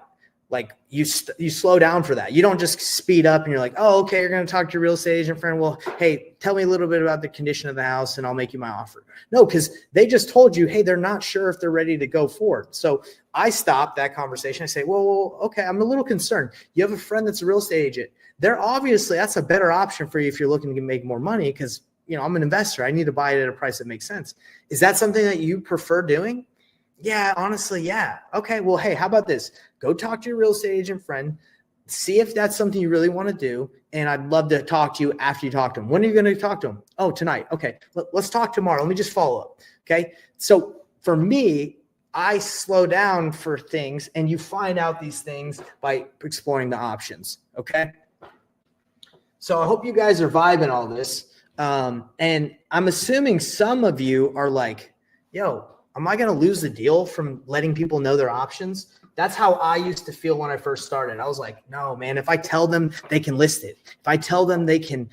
Like you slow down for that. You don't just speed up and you're like, oh, okay, you're going to talk to your real estate agent friend. Well, hey, tell me a little bit about the condition of the house and I'll make you my offer. No, because they just told you, hey, they're not sure if they're ready to go forward. So I stop that conversation. I say, well, okay, I'm a little concerned. You have a friend that's a real estate agent. That's a better option for you if you're looking to make more money because, I'm an investor. I need to buy it at a price that makes sense. Is that something that you prefer doing? Yeah, honestly, yeah. Okay, well, hey, how about this? Go talk to your real estate agent friend, see if that's something you really want to do, and I'd love to talk to you after you talk to him. When are you going to talk to him? Oh, tonight. Okay, let's talk tomorrow. Let me just follow up, okay? So for me, I slow down for things, and you find out these things by exploring the options, okay? So I hope you guys are vibing all this, and I'm assuming some of you are like, yo, am I going to lose the deal from letting people know their options? That's how I used to feel when I first started. I was like, no, man, if I tell them they can list it, if I tell them they can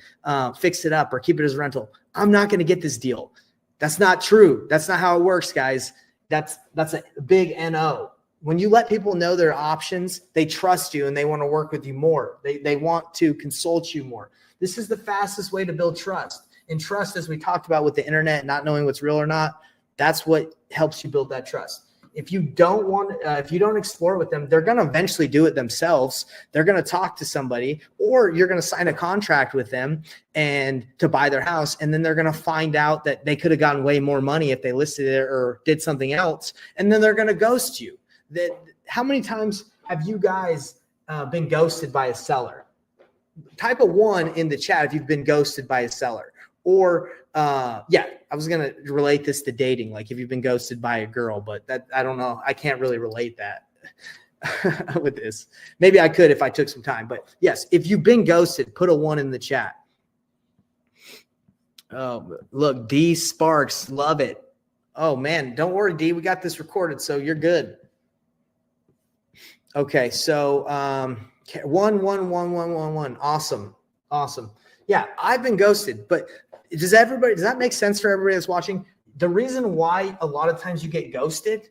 fix it up or keep it as rental, I'm not going to get this deal. That's not true. That's not how it works, guys. That's a big NO. When you let people know their options, they trust you and they want to work with you more. They want to consult you more. This is the fastest way to build trust. And trust, as we talked about with the internet, not knowing what's real or not, that's what helps you build that trust. If you don't explore it with them, they're going to eventually do it themselves. They're going to talk to somebody, or you're going to sign a contract with them and to buy their house. And then they're going to find out that they could have gotten way more money if they listed it or did something else. And then they're going to ghost you. How many times have you guys been ghosted by a seller? Type a 1 in the chat if you've been ghosted by a seller. Or I was going to relate this to dating, like if you've been ghosted by a girl, but that I don't know. I can't really relate that with this. Maybe I could if I took some time, but yes, if you've been ghosted, put a 1 in the chat. Oh, look, D Sparks, love it. Oh man, don't worry, D, we got this recorded, so you're good. Okay, so 1. Awesome. Yeah, I've been ghosted, but does that make sense for everybody that's watching? The reason why a lot of times you get ghosted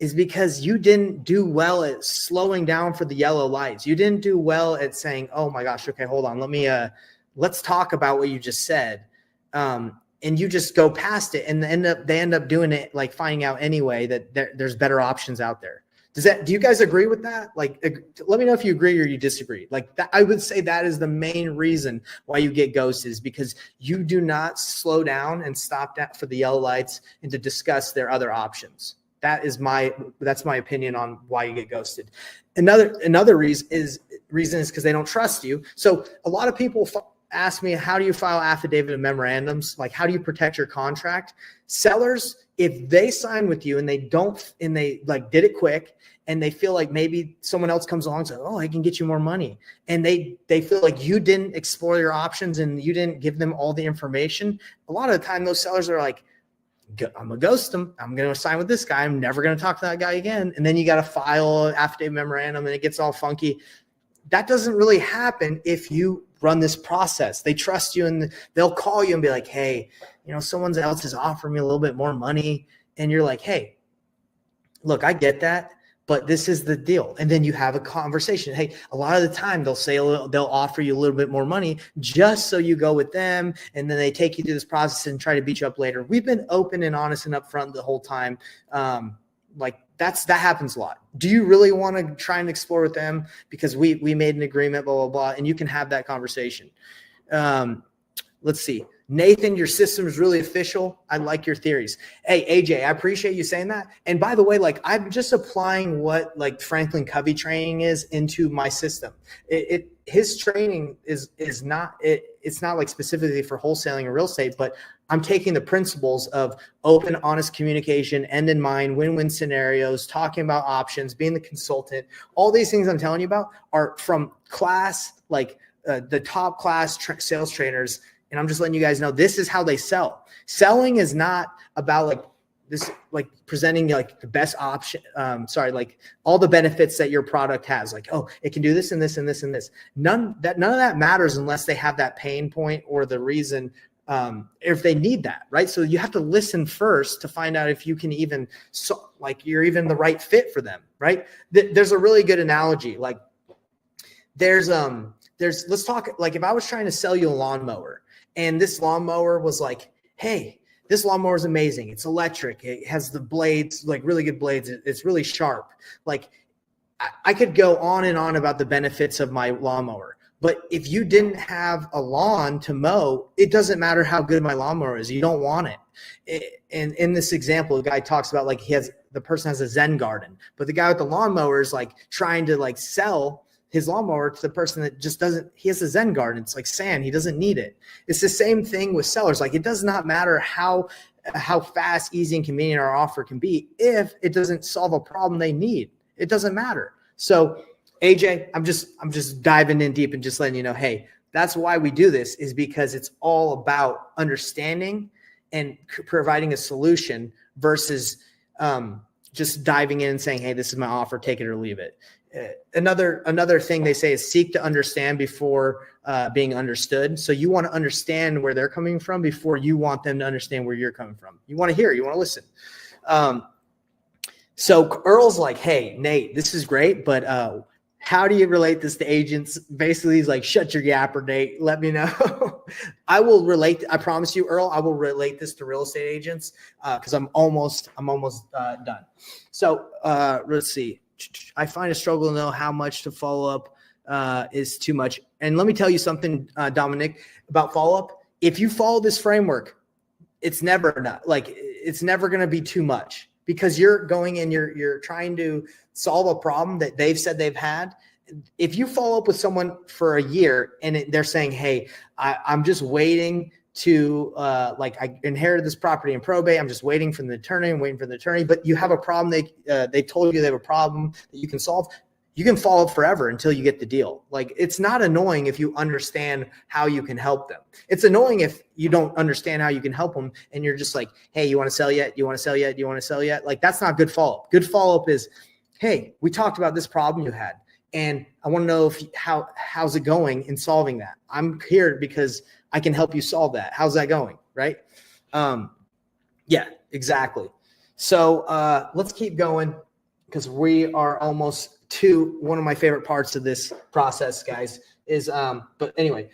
is because you didn't do well at slowing down for the yellow lights. You didn't do well at saying, oh my gosh, okay, hold on. Let's talk about what you just said. And you just go past it and they end up doing it, like finding out anyway that there's better options out there. Do you guys agree with that? Like, let me know if you agree or you disagree. Like that, I would say that is the main reason why you get ghosted, is because you do not slow down and stop that for the yellow lights and to discuss their other options. That's my opinion on why you get ghosted. Another reason is because they don't trust you. So a lot of people ask me, how do you file affidavit and memorandums? Like, how do you protect your contract? Sellers, if they sign with you and they like did it quick and they feel like maybe someone else comes along and says, oh, I can get you more money. And they feel like you didn't explore your options and you didn't give them all the information. A lot of the time, those sellers are like, I'm going to ghost them. I'm going to sign with this guy. I'm never going to talk to that guy again. And then you got to file an affidavit memorandum and it gets all funky. That doesn't really happen if you run this process. They trust you and they'll call you and be like, hey, someone else is offering me a little bit more money. And you're like, hey, look, I get that, but this is the deal. And then you have a conversation. Hey, a lot of the time they'll offer you a little bit more money just so you go with them. And then they take you through this process and try to beat you up later. We've been open and honest and upfront the whole time. That happens a lot. Do you really want to try and explore with them? Because we made an agreement, blah, blah, blah, and you can have that conversation. Let's see. Nathan, your system is really official. I like your theories. Hey, AJ, I appreciate you saying that. And by the way, like, I'm just applying what like Franklin Covey training is into my system. His training is not, it's not like specifically for wholesaling or real estate, but I'm taking the principles of open, honest communication, end in mind, win-win scenarios, talking about options, being the consultant. All these things I'm telling you about are from class, like the top class sales trainers. And I'm just letting you guys know, this is how they sell. Selling is not about like this, like presenting like the best option. Like all the benefits that your product has. Like, oh, it can do this and this and this and this. None of that matters unless they have that pain point or the reason. If they need that, right? So you have to listen first to find out if you can even, you're even the right fit for them, right? There's a really good analogy. Like let's talk, like if I was trying to sell you a lawnmower and this lawnmower was like, hey, this lawnmower is amazing. It's electric. It has the blades, like really good blades. It's really sharp. Like I could go on and on about the benefits of my lawnmower. But if you didn't have a lawn to mow, it doesn't matter how good my lawnmower is. You don't want it. And in this example, the guy talks about like the person has a Zen garden, but the guy with the lawnmower is like trying to like sell his lawnmower to the person that just he has a Zen garden. It's like sand. He doesn't need it. It's the same thing with sellers. Like it does not matter how fast, easy, and convenient our offer can be if it doesn't solve a problem they need. It doesn't matter. So AJ, I'm just diving in deep and just letting you know, hey, that's why we do this, is because it's all about understanding and providing a solution versus just diving in and saying, hey, this is my offer, take it or leave it. Another thing they say is seek to understand before being understood. So you want to understand where they're coming from before you want them to understand where you're coming from. You want to hear, you want to listen. So Earl's like, hey, Nate, this is great, but how do you relate this to agents? Basically, he's like, shut your yapper, Nate. Let me know. I will relate. I promise you, Earl, I will relate this to real estate agents because I'm almost done. So let's see. I find a struggle to know how much to follow up is too much. And let me tell you something, Dominic, about follow up. If you follow this framework, it's never enough. Like it's never going to be too much. Because you're going in, you're trying to solve a problem that they've said they've had. If you follow up with someone for a year and they're saying, hey, I'm just waiting to I inherited this property in probate. I'm just waiting for the attorney. But you have a problem. They told you they have a problem that you can solve. You can follow up forever until you get the deal. Like it's not annoying if you understand how you can help them. It's annoying if you don't understand how you can help them and you're just like, hey, you want to sell yet? You want to sell yet? You want to sell yet? Like that's not good follow-up. Good follow-up is, hey, we talked about this problem you had and I want to know how's it going in solving that. I'm here because I can help you solve that. How's that going? Right? Yeah, exactly. So let's keep going. because we are almost to one of my favorite parts of this process, guys, is, but anyway,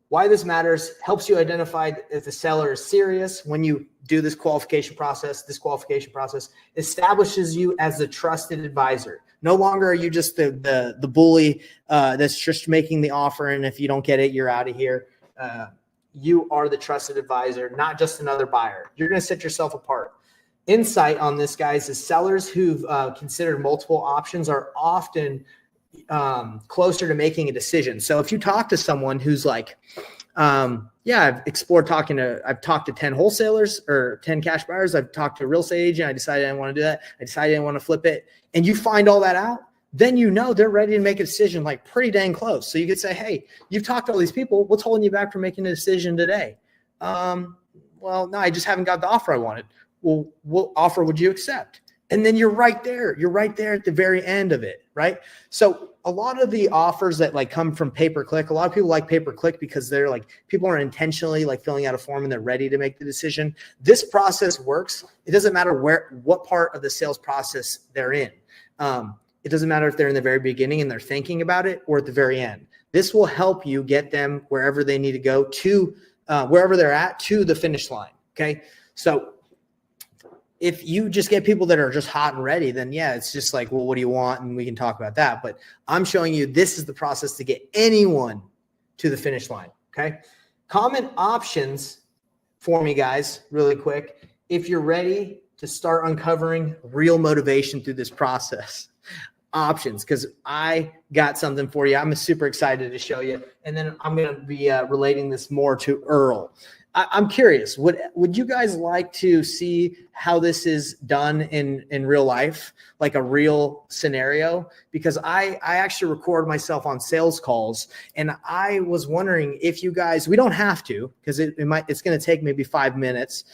why this matters, helps you identify if the seller is serious. When you do this qualification process establishes you as the trusted advisor. No longer are you just the bully that's just making the offer, and if you don't get it, you're out of here. You are the trusted advisor, not just another buyer. You're going to set yourself apart. Insight on this, guys, is sellers who've considered multiple options are often closer to making a decision. So if you talk to someone who's like, I've talked to 10 wholesalers or 10 cash buyers. I've talked to a real estate agent. I decided I didn't want to do that. I decided I didn't want to flip it. And you find all that out, then you know they're ready to make a decision, like pretty dang close. So you could say, hey, you've talked to all these people. What's holding you back from making a decision today? Well, no, I just haven't got the offer I wanted. Well, what offer would you accept? And then you're right there. You're right there at the very end of it, right? So a lot of the offers that like come from pay-per-click, a lot of people like pay-per-click because they're like, people are intentionally like filling out a form and they're ready to make the decision. This process works. It doesn't matter what part of the sales process they're in. It doesn't matter if they're in the very beginning and they're thinking about it or at the very end. This will help you get them wherever they need to go to, wherever they're at, to the finish line. Okay. So if you just get people that are just hot and ready, then yeah, it's just like, well, what do you want? And we can talk about that. But I'm showing you this is the process to get anyone to the finish line. Okay. Common options for me, guys, really quick. If you're ready to start uncovering real motivation through this process, options, because I got something for you. I'm super excited to show you. And then I'm going to be relating this more to Earl. I'm curious, would you guys like to see how this is done in real life, like a real scenario? Because I actually record myself on sales calls, and I was wondering if you guys, we don't have to, because it's going to take maybe 5 minutes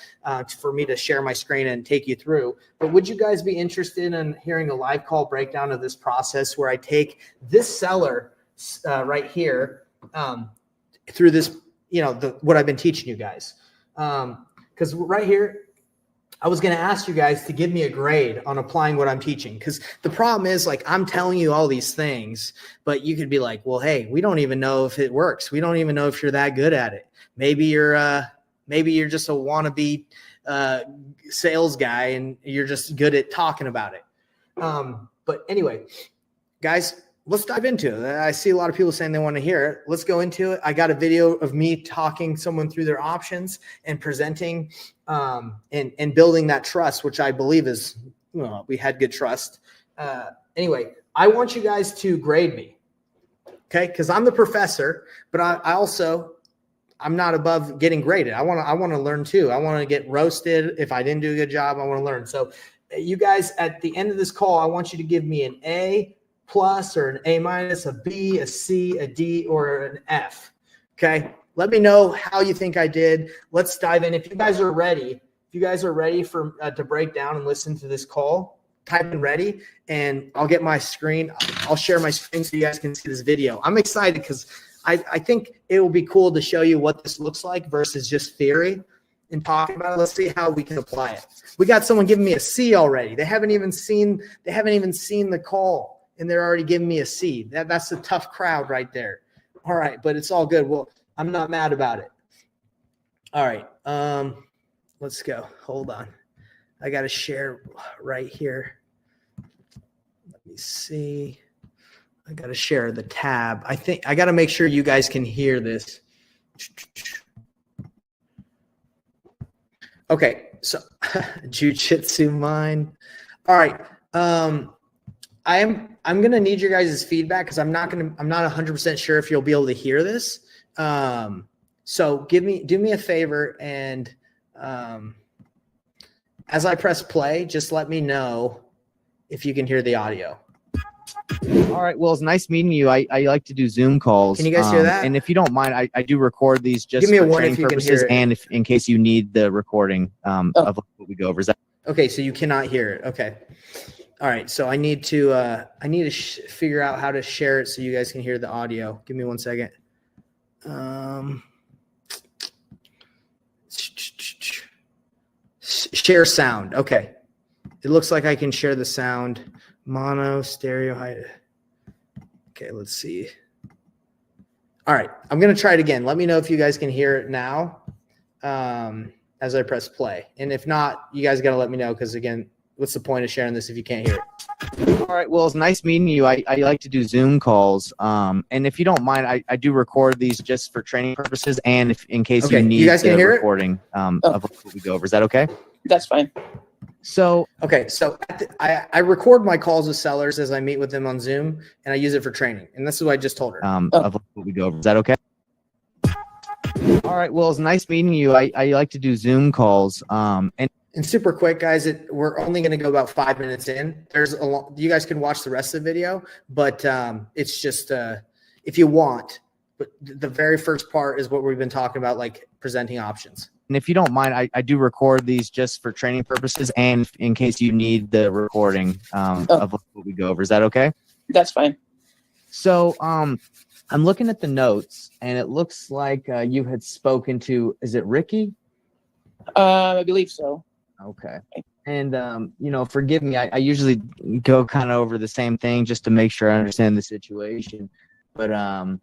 for me to share my screen and take you through. But would you guys be interested in hearing a live call breakdown of this process where I take this seller right here through this, what I've been teaching you guys. Because right here, I was going to ask you guys to give me a grade on applying what I'm teaching. Because the problem is, like, I'm telling you all these things, but you could be like, well, hey, we don't even know if it works. We don't even know if you're that good at it. Maybe you're just a wannabe sales guy and you're just good at talking about it. But anyway, guys, let's dive into it. I see a lot of people saying they want to hear it. Let's go into it. I got a video of me talking someone through their options and presenting and building that trust, which I believe is, we had good trust. Anyway, I want you guys to grade me, okay? Because I'm the professor, but I'm not above getting graded. I want to learn too. I want to get roasted. If I didn't do a good job, I want to learn. So you guys, at the end of this call, I want you to give me an A+ or an A-, a B, a C, a D, or an F. Okay. Let me know how you think I did. Let's dive in. If you guys are ready for to break down and listen to this call, type in ready, and I'll get my screen. I'll share my screen so you guys can see this video. I'm excited because I think it will be cool to show you what this looks like versus just theory and talking about it. Let's see how we can apply it. We got someone giving me a C already. They haven't even seen the call, and they're already giving me a C. That's a tough crowd right there. All right, but it's all good. Well, I'm not mad about it. All right, let's go. Hold on. I got to share right here. Let me see. I got to share the tab. I think I got to make sure you guys can hear this. Okay, so Jiu-Jitsu mind. All right. I'm gonna need your guys' feedback because I'm not 100% sure if you'll be able to hear this. So do me a favor, and as I press play, just let me know if you can hear the audio. All right. Well, it's nice meeting you. I like to do Zoom calls. Can you guys hear that? And if you don't mind, I do record these just Give me a for one training if you can purposes hear it. and in case you need the recording of what we go over. Is that Okay, so you cannot hear it. Okay. All right, so I need to figure out how to share it so you guys can hear the audio. Give me 1 second. Share sound. Okay. It looks like I can share the sound. Mono, stereo, height. Okay, let's see. All right, I'm going to try it again. Let me know if you guys can hear it now as I press play. And if not, you guys got to let me know because, again, what's the point of sharing this if you can't hear it? All right. Well, it's nice meeting you. I like to do Zoom calls. And if you don't mind, I do record these just for training purposes and if in case Okay, you need you guys can the hear it? recording of what we go over. Is that okay? That's fine. So Okay, so I record my calls with sellers as I meet with them on Zoom, and I use it for training. And this is what I just told her. of what we go over. Is that okay? All right. Well, it's nice meeting you. I like to do Zoom calls. And super quick, guys, we're only going to go about 5 minutes in. There's a lot. You guys can watch the rest of the video, but it's just if you want. But the very first part is what we've been talking about, like presenting options. And if you don't mind, I do record these just for training purposes and in case you need the recording of what we go over. Is that okay? That's fine. So I'm looking at the notes and it looks like you had spoken to, is it Ricky? I believe so. Okay. And, forgive me, I usually go kind of over the same thing just to make sure I understand the situation. But it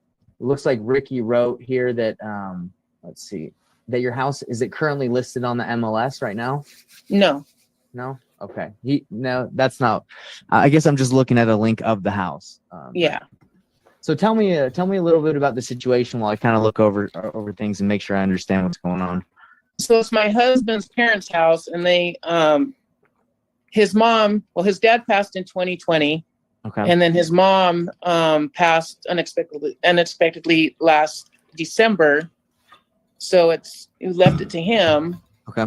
looks like Ricky wrote here that, let's see, that your house, is it currently listed on the MLS right now? No. No? Okay. No, that's not, I guess I'm just looking at a link of the house. Yeah. So tell me a little bit about the situation while I kind of look over things and make sure I understand what's going on. So it's my husband's parents' house, and they, his dad passed in 2020, Okay. and then his mom passed unexpectedly last December. So we left it to him. Okay.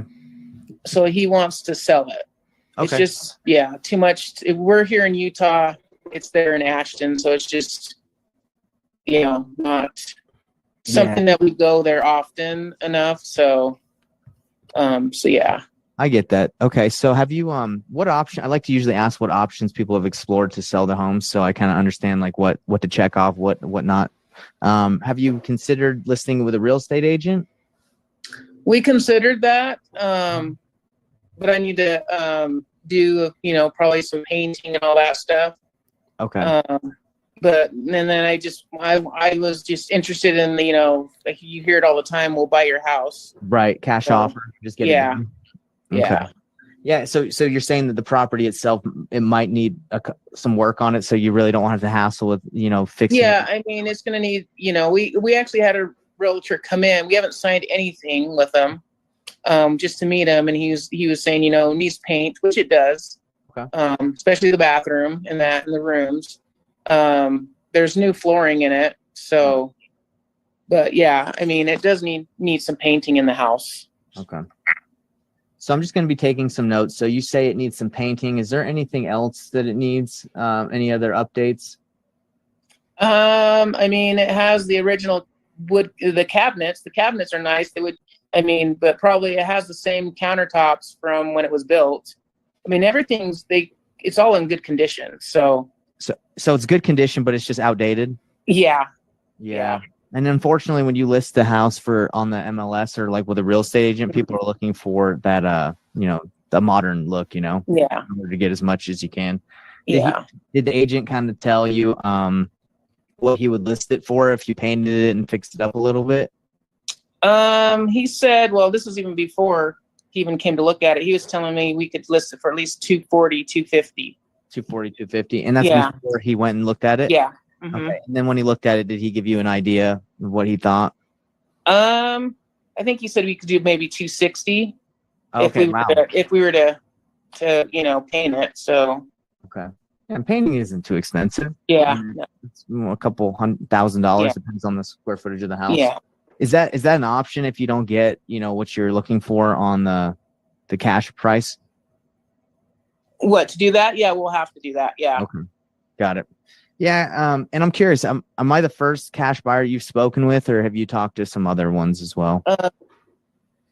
So he wants to sell it. Okay. It's just, too much. We're here in Utah. It's there in Ashton. So it's just, not something that we go there often enough. So yeah. I get that. Okay. So have you, what option, I like to usually ask what options people have explored to sell their homes. So I kind of understand like what to check off, what not. Have you considered listing with a real estate agent? We considered that. But I need to, do, probably some painting and all that stuff. Okay. But and then I was just interested in the, like you hear it all the time, we'll buy your house. Right. Cash offer. Just get it done. Okay. Yeah. Yeah. So you're saying that the property itself, it might need some work on it. So you really don't want to have to hassle with, fixing Yeah. it. I mean, it's going to need, we actually had a realtor come in. We haven't signed anything with him, just to meet him. And he was saying, needs paint, which it does. Okay. Especially the bathroom and the rooms. There's new flooring in it. So, but yeah, I mean, it does need some painting in the house. Okay. So I'm just going to be taking some notes. So you say it needs some painting. Is there anything else that it needs? Any other updates? I mean, it has the original wood, the cabinets. The cabinets are nice. But probably it has the same countertops from when it was built. I mean, it's all in good condition. So it's good condition, but it's just outdated. Yeah. And unfortunately, when you list the house on the MLS or like with a real estate agent, people are looking for that, the modern look, Yeah. in order to get as much as you can. Did the agent kind of tell you, what he would list it for if you painted it and fixed it up a little bit? He said, well, this was even before he even came to look at it. He was telling me we could list it for at least $240, $250. $240, $250. And that's before he went and looked at it? Yeah. Mm-hmm. Okay. And then when he looked at it, did he give you an idea of what he thought? I think he said we could do maybe $260 Okay. if we were to paint it. So. Okay. And painting isn't too expensive. Yeah. It's a couple $1,000. Yeah. Depends on the square footage of the house. Yeah. Is that an option if you don't get, what you're looking for on the cash price? What, to do that? Yeah, we'll have to do that. Yeah. Okay. Got it. Yeah. And I'm curious, am I the first cash buyer you've spoken with, or have you talked to some other ones as well?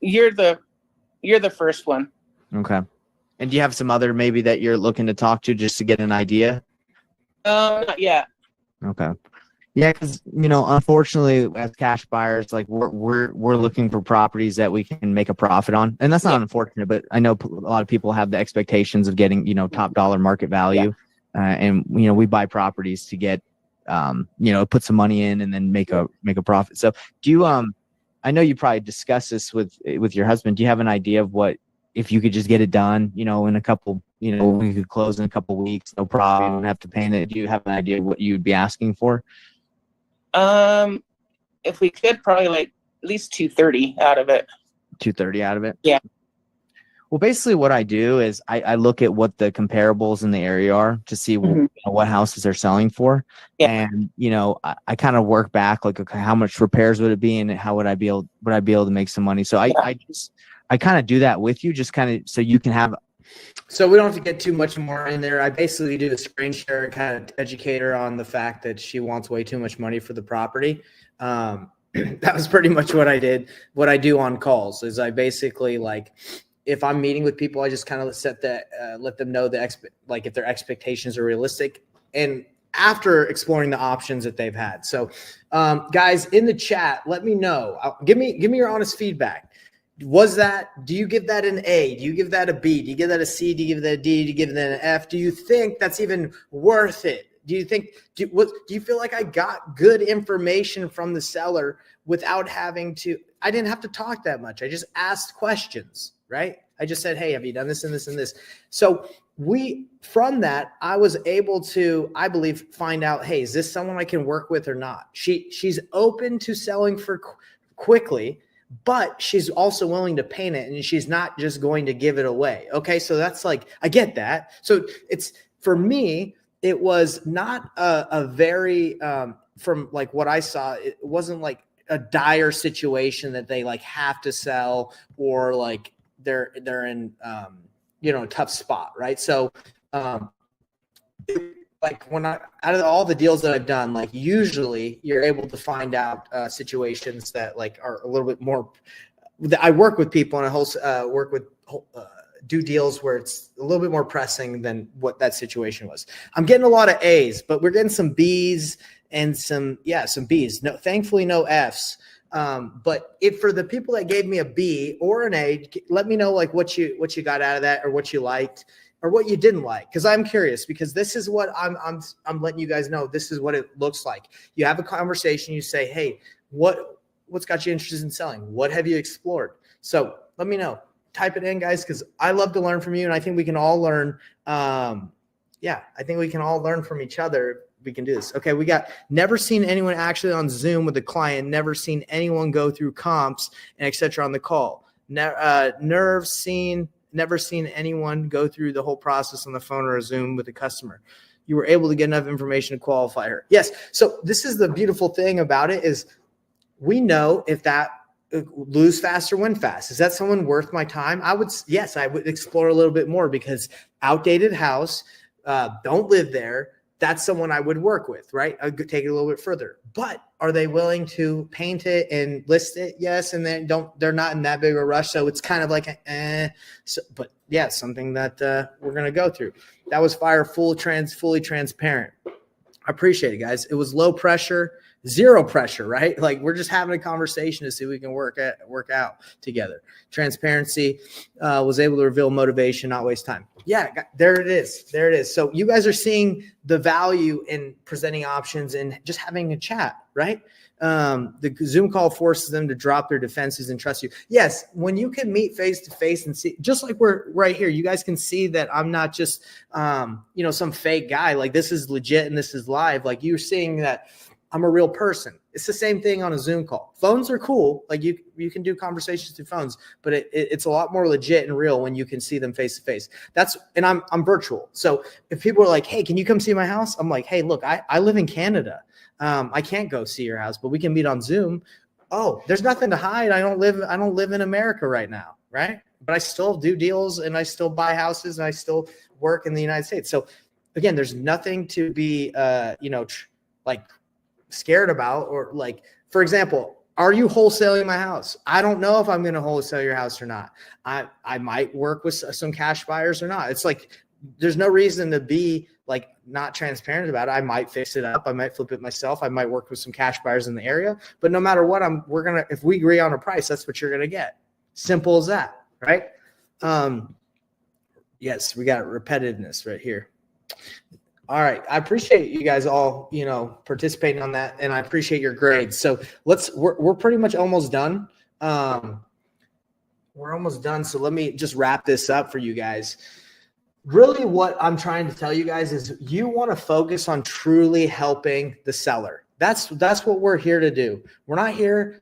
You're the first one. Okay. And do you have some other maybe that you're looking to talk to just to get an idea? Not yet. Okay. Yeah, because unfortunately, as cash buyers, like we're looking for properties that we can make a profit on, and that's not unfortunate. But I know a lot of people have the expectations of getting top dollar market value. and we buy properties to get put some money in and then make a profit. So do you I know you probably discussed this with your husband. Do you have an idea of what, if you could just get it done, in a couple, we could close in a couple weeks, no problem, you don't have to paint it. Do you have an idea of what you'd be asking for? If we could, probably like at least 230 out of it. 230 out of it? Yeah. Well, basically what I do is I look at what the comparables in the area are to see what houses are selling for. Yeah. And, I kind of work back, like, okay, how much repairs would it be and how would I be able to make some money? So I kind of do that with you, just kind of so you can have. So we don't have to get too much more in there. I basically do a screen share and kind of educate her on the fact that she wants way too much money for the property. That was pretty much what I did. What I do on calls is I basically, like, if I'm meeting with people, I just kind of let them know if their expectations are realistic, and after exploring the options that they've had. So, guys in the chat, let me know. Give me your honest feedback. Do you give that an A? Do you give that a B? Do you give that a C? Do you give that a D? Do you give that an F? Do you think that's even worth it? Do you feel like I got good information from the seller without having to? I didn't have to talk that much. I just asked questions, right? I just said, hey, have you done this and this and this? So from that, I was able to, I believe, find out, hey, is this someone I can work with or not? She's open to selling for quickly, but she's also willing to paint it, and she's not just going to give it away. Okay, so that's like, I get that. So it's, for me, it was not a very, from like what I saw, it wasn't like a dire situation that they like have to sell, or like they're in, a tough spot. Right. So, like out of all the deals that I've done, like usually you're able to find out situations that like are a little bit more. I work with people and I do deals where it's a little bit more pressing than what that situation was. I'm getting a lot of A's, but we're getting some B's and some B's. No, thankfully no F's. But for the people that gave me a B or an A, let me know like what you got out of that, or what you liked or what you didn't like. Cause I'm curious, because this is what I'm letting you guys know. This is what it looks like. You have a conversation, you say, hey, what's got you interested in selling? What have you explored? So let me know. Type it in, guys, because I love to learn from you, and I think we can all learn. I think we can all learn from each other. We can do this. Okay, we got never seen anyone actually on Zoom with a client. Never seen anyone go through comps and etc. on the call. Nerves seen. Never seen anyone go through the whole process on the phone or a Zoom with a customer. You were able to get enough information to qualify her. Yes. So this is the beautiful thing about it, is we know if that lose fast or win fast. Is that someone worth my time? I would explore a little bit more, because outdated house, don't live there. That's someone I would work with, right? I could take it a little bit further. But are they willing to paint it and list it? Yes. And then they're not in that big of a rush. So it's kind of like, but yeah, something that we're going to go through. That was fire, fully transparent. I appreciate it, guys. It was low pressure. Zero pressure, right? Like we're just having a conversation to see if we can work out together. Transparency, was able to reveal motivation, not waste time. Yeah, there it is. So you guys are seeing the value in presenting options and just having a chat, right? The Zoom call forces them to drop their defenses and trust you. Yes, when you can meet face to face and see, just like we're right here, you guys can see that I'm not just some fake guy. Like this is legit and this is live. Like you're seeing that I'm a real person. It's the same thing on a Zoom call. Phones are cool. Like you can do conversations through phones, but it's a lot more legit and real when you can see them face to face. And I'm virtual. So if people are like, hey, can you come see my house? I'm like, hey, look, I live in Canada. I can't go see your house, but we can meet on Zoom. Oh, there's nothing to hide. I don't live in America right now. Right. But I still do deals and I still buy houses and I still work in the United States. So again, there's nothing to be, scared about, or like, for example, are you wholesaling my house? I don't know if I'm going to wholesale your house or not. I might work with some cash buyers or not. It's like, there's no reason to be like not transparent about it. I might fix it up. I might flip it myself. I might work with some cash buyers in the area, but no matter what, if we agree on a price, that's what you're going to get. Simple as that. Right. Yes, we got repetitiveness right here. All right. I appreciate you guys all, participating on that, and I appreciate your grades. So we're pretty much almost done. We're almost done. So let me just wrap this up for you guys. Really what I'm trying to tell you guys is you want to focus on truly helping the seller. That's what we're here to do. We're not here,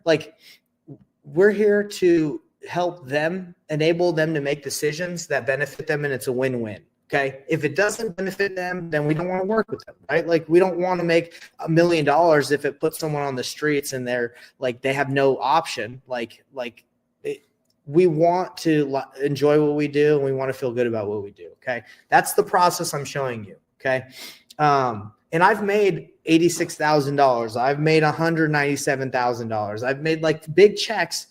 we're here to help them, enable them to make decisions that benefit them, and it's a win-win. Okay. If it doesn't benefit them, then we don't want to work with them, right? Like, we don't want to make $1 million if it puts someone on the streets and they're like, they have no option. We want to enjoy what we do, and we want to feel good about what we do. Okay. That's the process I'm showing you. Okay. And I've made $86,000. I've made $197,000. I've made big checks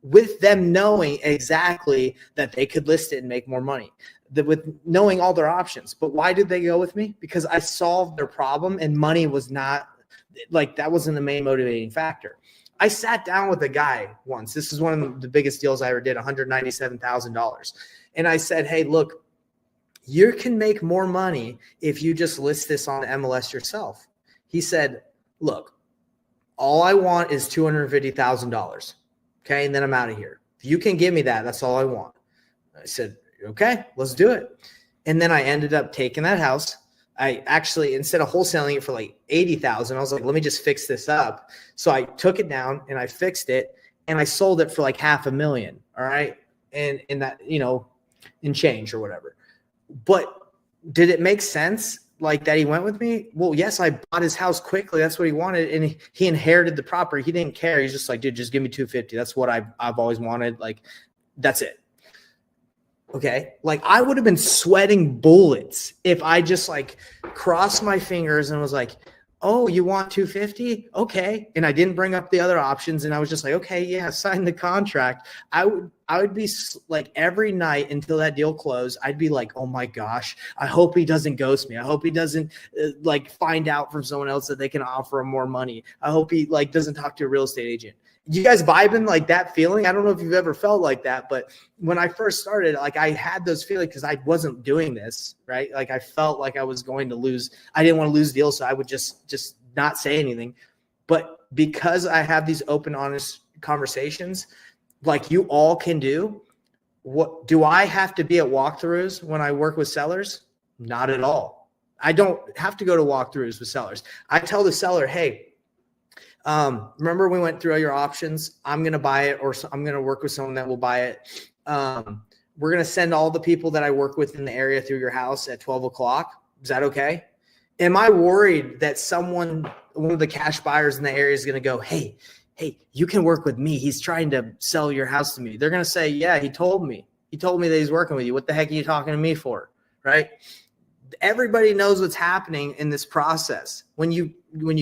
with them knowing exactly that they could list it and make more money, with knowing all their options. But why did they go with me? Because I solved their problem, and money was not that wasn't the main motivating factor. I sat down with a guy once. This is one of the biggest deals I ever did, $197,000. And I said, hey, look, you can make more money if you just list this on MLS yourself. He said, look, all I want is $250,000. Okay. And then I'm out of here. If you can give me that, that's all I want. I said, okay, let's do it. And then I ended up taking that house. I actually, instead of wholesaling it for $80,000, I was like, let me just fix this up. So I took it down and I fixed it, and I sold it for $500,000. All right. And in that, in change or whatever. But did it make sense that he went with me? Well, yes, I bought his house quickly. That's what he wanted. And he inherited the property. He didn't care. He's just like, dude, just give me $250,000. That's what I've always wanted. That's it. Okay. I would have been sweating bullets if I just crossed my fingers and was like, oh, you want $250,000? Okay. And I didn't bring up the other options. And I was just like, okay, yeah, sign the contract. I would be every night until that deal closed, I'd be like, oh my gosh, I hope he doesn't ghost me. I hope he doesn't find out from someone else that they can offer him more money. I hope he doesn't talk to a real estate agent. You guys vibing that feeling? I don't know if you've ever felt like that, but when I first started, I had those feelings because I wasn't doing this, right? I felt like I was going to lose. I didn't want to lose deals, so I would just not say anything. But because I have these open, honest conversations, you all can do, what do I have to be at walkthroughs when I work with sellers? Not at all. I don't have to go to walkthroughs with sellers. I tell the seller, hey, remember we went through all your options? I'm going to buy it, or I'm going to work with someone that will buy it. We're going to send all the people that I work with in the area through your house at 12 o'clock. Is that okay? Am I worried that one of the cash buyers in the area is going to go, hey, you can work with me. He's trying to sell your house to me. They're going to say, yeah, he told me that he's working with you. What the heck are you talking to me for? Right? Everybody knows what's happening in this process. When you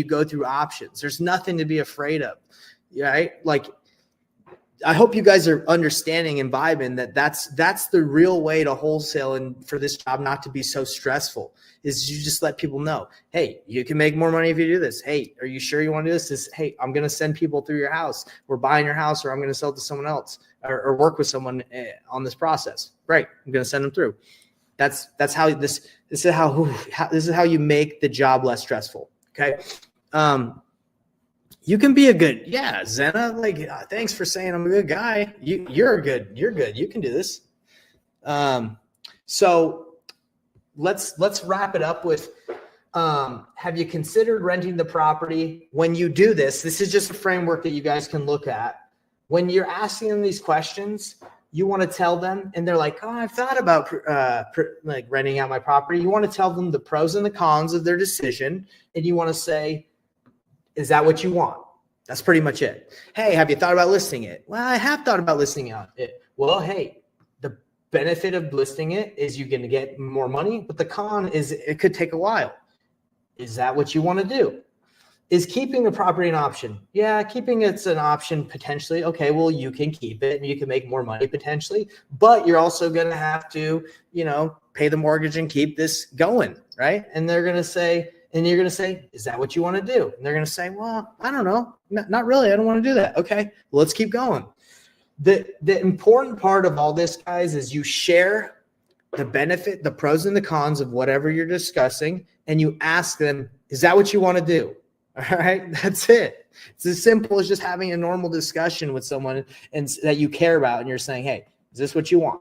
go through options, there's nothing to be afraid of. Right? I hope you guys are understanding and vibing that's the real way to wholesale, and for this job not to be so stressful is you just let people know, hey, you can make more money if you do this. Hey, are you sure you want to do this? Hey, I'm going to send people through your house. We're buying your house, or I'm going to sell it to someone else, or work with someone on this process. Great. I'm going to send them through. That's how this is how you make the job less stressful. Okay. You can be Zena, thanks for saying I'm a good guy. You're good. You can do this. So let's wrap it up with, have you considered renting the property? When you do this is just a framework that you guys can look at. When you're asking them these questions, you want to tell them, and they're like, oh, I've thought about renting out my property. You want to tell them the pros and the cons of their decision. And you want to say, is that what you want? That's pretty much it. Hey, have you thought about listing it? Well, I have thought about listing it. Well, hey, the benefit of listing it is you're going to get more money, but the con is it could take a while. Is that what you want to do? Is keeping the property an option? Yeah, keeping it's an option potentially. Okay, well, you can keep it and you can make more money potentially, but you're also going to have to, pay the mortgage and keep this going, right? And they're going to say, and you're going to say, is that what you want to do? And they're going to say, well, I don't know. Not really. I don't want to do that. Okay, well, let's keep going. The important part of all this, guys, is you share the benefit, the pros and the cons of whatever you're discussing, and you ask them, is that what you want to do? All right, that's it. It's as simple as just having a normal discussion with someone and that you care about, and you're saying, hey, is this what you want?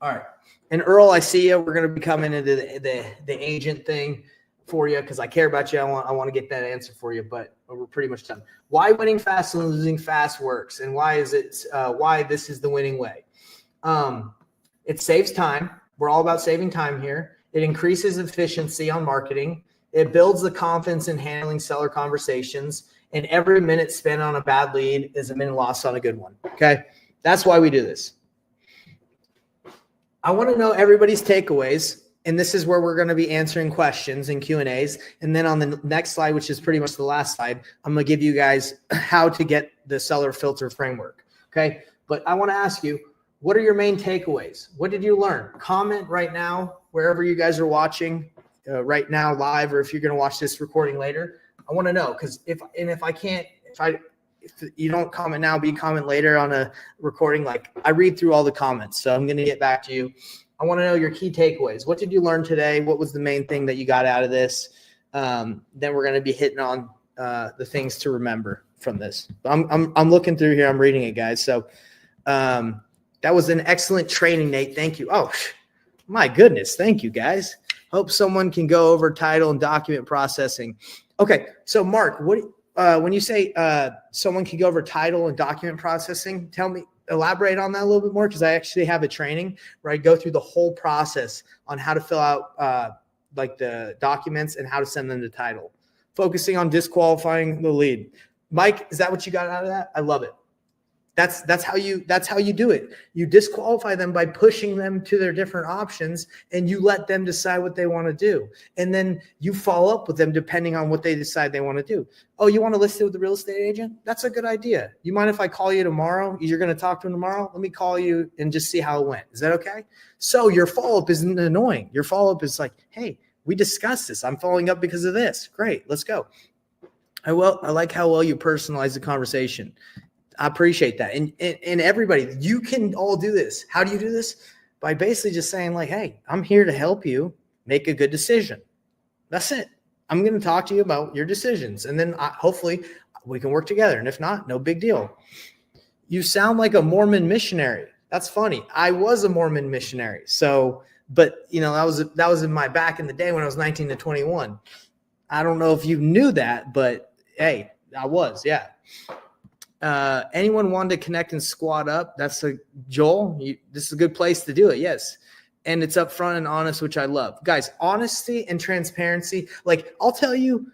All right. And Earl, I see you. We're going to be coming into the agent thing for you because I care about you. I want to get that answer for you, but we're pretty much done. Why winning fast and losing fast works, and why is it? Why this is the winning way? It saves time. We're all about saving time here. It increases efficiency on marketing. It builds the confidence in handling seller conversations. And every minute spent on a bad lead is a minute lost on a good one. Okay, that's why we do this. I want to know everybody's takeaways. And this is where we're going to be answering questions and Q&As. And then on the next slide, which is pretty much the last slide, I'm going to give you guys how to get the seller filter framework. Okay. But I want to ask you, what are your main takeaways? What did you learn? Comment right now, wherever you guys are watching right now live, or if you're going to watch this recording later. I want to know, because if you don't comment now, but you comment later on a recording, like I read through all the comments. So I'm going to get back to you. I want to know your key takeaways. What did you learn today? What was the main thing that you got out of this? Then we're going to be hitting on the things to remember from this. I'm looking through here. I'm reading it, guys. So that was an excellent training, Nate. Thank you. Oh, my goodness. Thank you, guys. Hope someone can go over title and document processing. Okay. So Mark, when you say someone can go over title and document processing, elaborate on that a little bit more, because I actually have a training where I go through the whole process on how to fill out like the documents and how to send them to title, focusing on disqualifying the lead. Mike, is that what you got out of that? I love it. That's how you do it. You disqualify them by pushing them to their different options, and you let them decide what they want to do. And then you follow up with them depending on what they decide they want to do. Oh, you want to list it with the real estate agent? That's a good idea. You mind if I call you tomorrow? You're going to talk to him tomorrow? Let me call you and just see how it went. Is that okay? So your follow-up isn't annoying. Your follow-up is like, hey, we discussed this. I'm following up because of this. Great. Let's go. I like how well you personalize the conversation. I appreciate that. And everybody, you can all do this. How do you do this? By basically just saying like, hey, I'm here to help you make a good decision. That's it. I'm going to talk to you about your decisions. And then hopefully we can work together. And if not, no big deal. You sound like a Mormon missionary. That's funny. I was a Mormon missionary. So, but you know, that was in my back in the day when I was 19 to 21. I don't know if you knew that, but hey, I was, yeah. Anyone want to connect and squat up? That's Joel. This is a good place to do it. Yes. And it's upfront and honest, which I love. Guys, honesty and transparency. Like I'll tell you,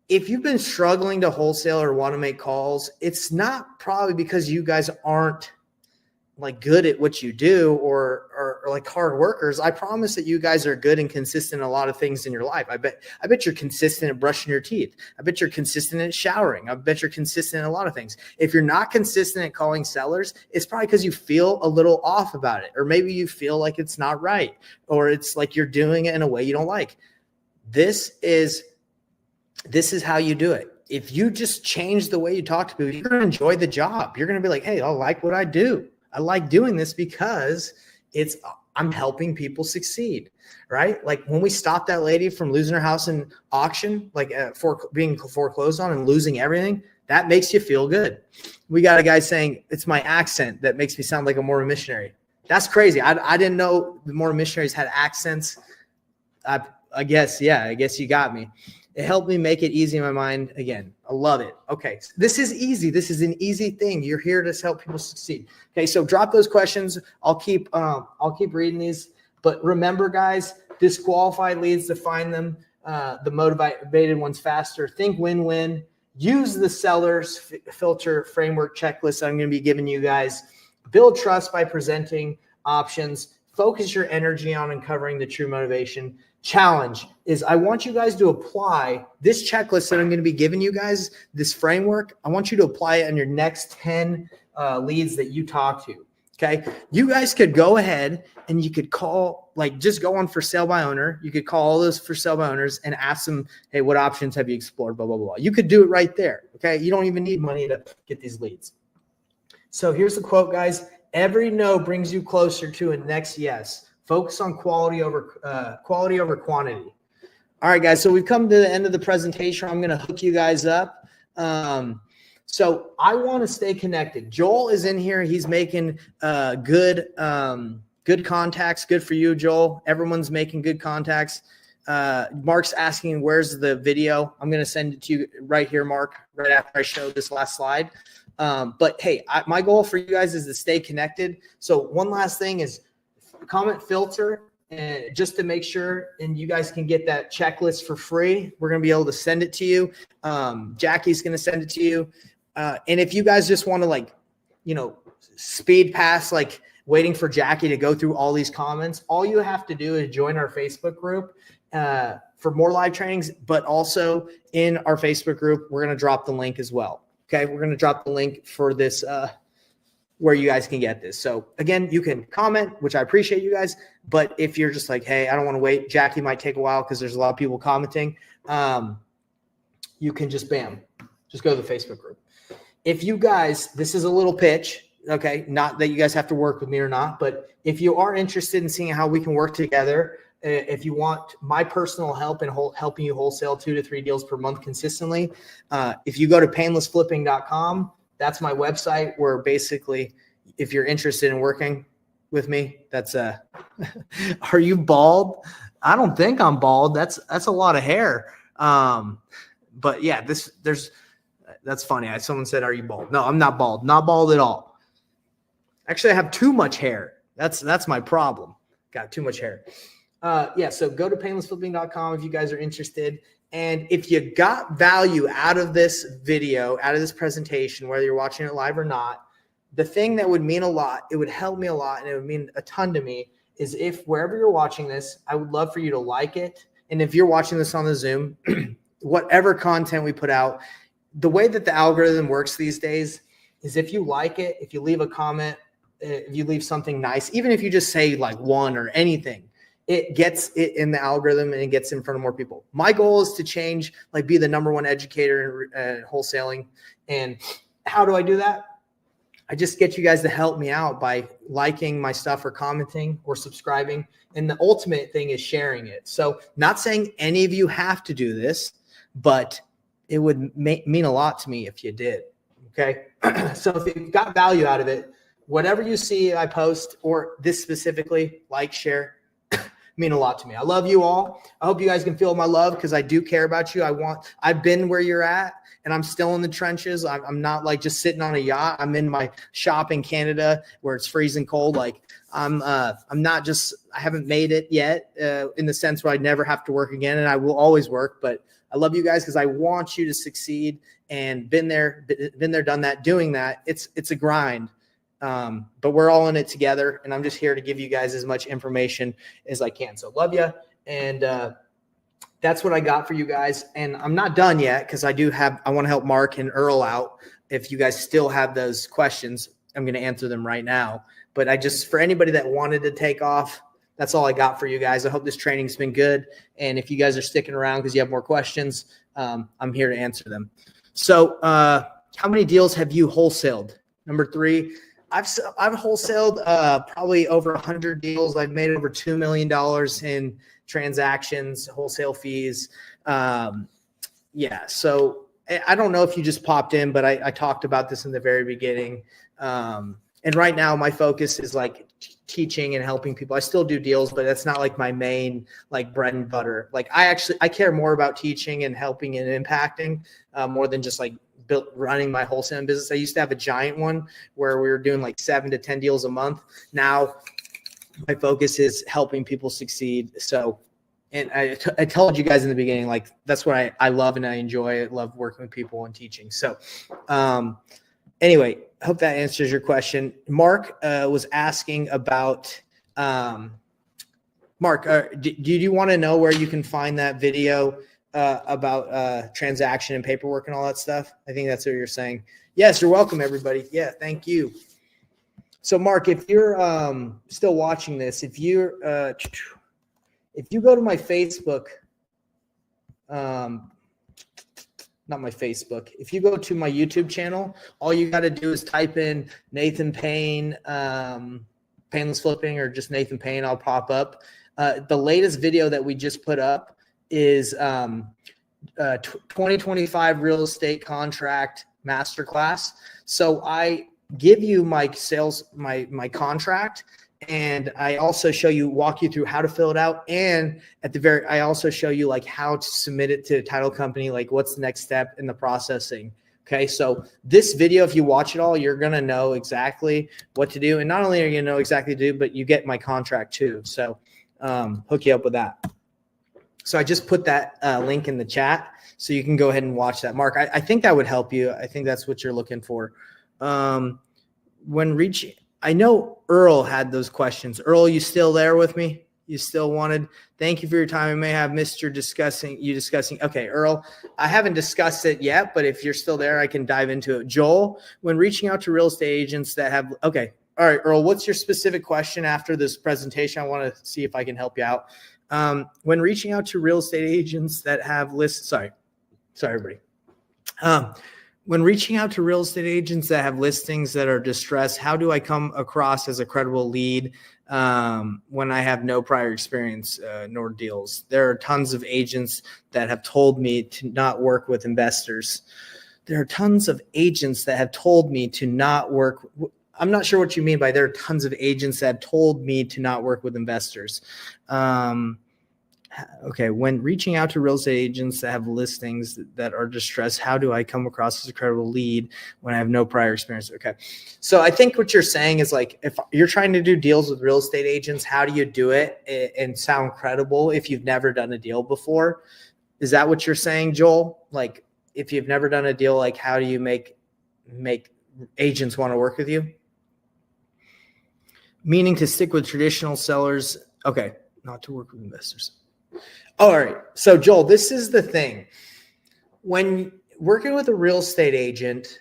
if you've been struggling to wholesale or want to make calls, it's not probably because you guys aren't like good at what you do or like hard workers. I promise that you guys are good and consistent in a lot of things in your life. I bet you're consistent at brushing your teeth. I bet you're consistent at showering. I bet you're consistent in a lot of things. If you're not consistent at calling sellers, it's probably because you feel a little off about it, or maybe you feel like it's not right, or it's like you're doing it in a way you don't like. This is how you do it. If you just change the way you talk to people, you're going to enjoy the job. You're going to be like, hey, I like what I do. I like doing this because I'm helping people succeed, right? Like when we stopped that lady from losing her house in auction, like for being foreclosed on and losing everything, that makes you feel good. We got a guy saying it's my accent that makes me sound like a Mormon missionary. That's crazy. I didn't know the Mormon missionaries had accents. I guess you got me. It helped me make it easy in my mind again. I love it. Okay. This is easy. This is an easy thing. You're here to help people succeed. Okay. So drop those questions. I'll keep reading these, but remember guys, disqualified leads, define them. The motivated ones faster. Think win-win. Use the seller's filter framework checklist I'm going to be giving you guys. Build trust by presenting options. Focus your energy on uncovering the true motivation. Challenge is I want you guys to apply this checklist that I'm going to be giving you guys, this framework. I want you to apply it on your next 10 leads that you talk to. Okay. You guys could go ahead and you could call, like just go on for sale by owner. You could call all those for sale by owners and ask them, hey, what options have you explored? Blah, blah, blah. You could do it right there. Okay. You don't even need money to get these leads. So here's the quote, guys. Every no brings you closer to a next yes. Focus on quality over quantity. All right, guys. So we've come to the end of the presentation. I'm going to hook you guys up. So I want to stay connected. Joel is in here. He's making good contacts. Good for you, Joel. Everyone's making good contacts. Mark's asking, where's the video? I'm going to send it to you right here, Mark, right after I show this last slide. But hey, my goal for you guys is to stay connected. So one last thing is comment filter, and just to make sure, and you guys can get that checklist for free. We're going to be able to send it to you. Jackie's going to send it to you. And if you guys just want to speed past, waiting for Jackie to go through all these comments, all you have to do is join our Facebook group for more live trainings, but also in our Facebook group, we're going to drop the link as well. Okay. We're going to drop the link for this, where you guys can get this. So again, you can comment, which I appreciate you guys, but if you're just like, hey, I don't want to wait, Jackie might take a while because there's a lot of people commenting. You can just go to the Facebook group. If you guys, this is a little pitch, okay? Not that you guys have to work with me or not, but if you are interested in seeing how we can work together, if you want my personal help in helping you wholesale 2 to 3 deals per month consistently, if you go to painlessflipping.com, that's my website where basically if you're interested in working with me, that's are you bald? I don't think I'm bald. That's a lot of hair. But yeah, that's funny. Someone said, are you bald? No, I'm not bald. Not bald at all. Actually, I have too much hair. That's my problem. Got too much hair. So go to painlessflipping.com if you guys are interested. And if you got value out of this video, out of this presentation, whether you're watching it live or not, the thing that would mean a lot, it would help me a lot, and it would mean a ton to me, is if wherever you're watching this, I would love for you to like it. And if you're watching this on the Zoom, whatever content we put out, the way that the algorithm works these days is if you like it, if you leave a comment, if you leave something nice, even if you just say one or anything, it gets it in the algorithm and it gets in front of more people. My goal is to change, be the #1 educator in wholesaling. And how do I do that? I just get you guys to help me out by liking my stuff or commenting or subscribing. And the ultimate thing is sharing it. So not saying any of you have to do this, but it would mean a lot to me if you did. Okay. So if you got value out of it, whatever you see I post, or this specifically, share, mean a lot to me. I love you all. I hope you guys can feel my love because I do care about you. I've been where you're at, and I'm still in the trenches. I'm not just sitting on a yacht. I'm in my shop in Canada where it's freezing cold. I'm not just, I haven't made it yet in the sense where I never have to work again, and I will always work, but I love you guys because I want you to succeed, and been there, done that, doing that. It's a grind. But we're all in it together, and I'm just here to give you guys as much information as I can. So love you. And, that's what I got for you guys. And I'm not done yet, because I want to help Mark and Earl out. If you guys still have those questions, I'm going to answer them right now. But for anybody that wanted to take off, that's all I got for you guys. I hope this training's been good. And if you guys are sticking around because you have more questions, I'm here to answer them. So, how many deals have you wholesaled? Number 3. I've wholesaled probably over 100 deals. I've made over $2 million in transactions, wholesale fees. So I don't know if you just popped in, but I talked about this in the very beginning. And right now my focus is teaching and helping people. I still do deals, but that's not my main bread and butter. I care more about teaching and helping and impacting more than just running my wholesaling business. I used to have a giant one where we were doing 7 to 10 deals a month. Now my focus is helping people succeed. So, and I told you guys in the beginning, that's what I love and I enjoy. I love working with people and teaching. So, anyway, I hope that answers your question. Mark was asking about, Mark, do you want to know where you can find that video about transaction and paperwork and all that stuff? I think that's what you're saying. Yes, you're welcome, everybody. Yeah, thank you. So, Mark, if you're still watching this, if you go to my Facebook, not my Facebook. If you go to my YouTube channel, all you got to do is type in Nathan Payne, painless flipping, or just Nathan Payne. I'll pop up. The latest video that we just put up is 2025 real estate contract masterclass. So I give you my sales, my contract, and I also walk you through how to fill it out. And I also show you like how to submit it to a title company, like what's the next step in the processing. Okay. So this video, if you watch it all, you're going to know exactly what to do. And not only are you going to know exactly what to do, but you get my contract too. So hook you up with that. So I just put that link in the chat so you can go ahead and watch that. Mark, I think that would help you. I think that's what you're looking for. I know Earl had those questions. Earl, you still there with me? You still wanted? Thank you for your time. I may have missed you discussing. Okay, Earl, I haven't discussed it yet, but if you're still there, I can dive into it. Joel, when reaching out to real estate agents that have, okay. All right, Earl, what's your specific question after this presentation? I want to see if I can help you out. When reaching out to real estate agents that have lists, sorry, everybody. When reaching out to real estate agents that have listings that are distressed, how do I come across as a credible lead when I have no prior experience nor deals? There are tons of agents that have told me to not work with investors. There are tons of agents that have told me to not work. I'm not sure what you mean by there are tons of agents that have told me to not work with investors. Okay, when reaching out to real estate agents that have listings that are distressed, how do I come across as a credible lead when I have no prior experience? Okay, so I think what you're saying is like if you're trying to do deals with real estate agents, how do you do it and sound credible if you've never done a deal before? Is that what you're saying, Joel? Like if you've never done a deal, like how do you make agents want to work with you? Meaning to stick with traditional sellers. Okay, not to work with investors. All right. So Joel, this is the thing. When working with a real estate agent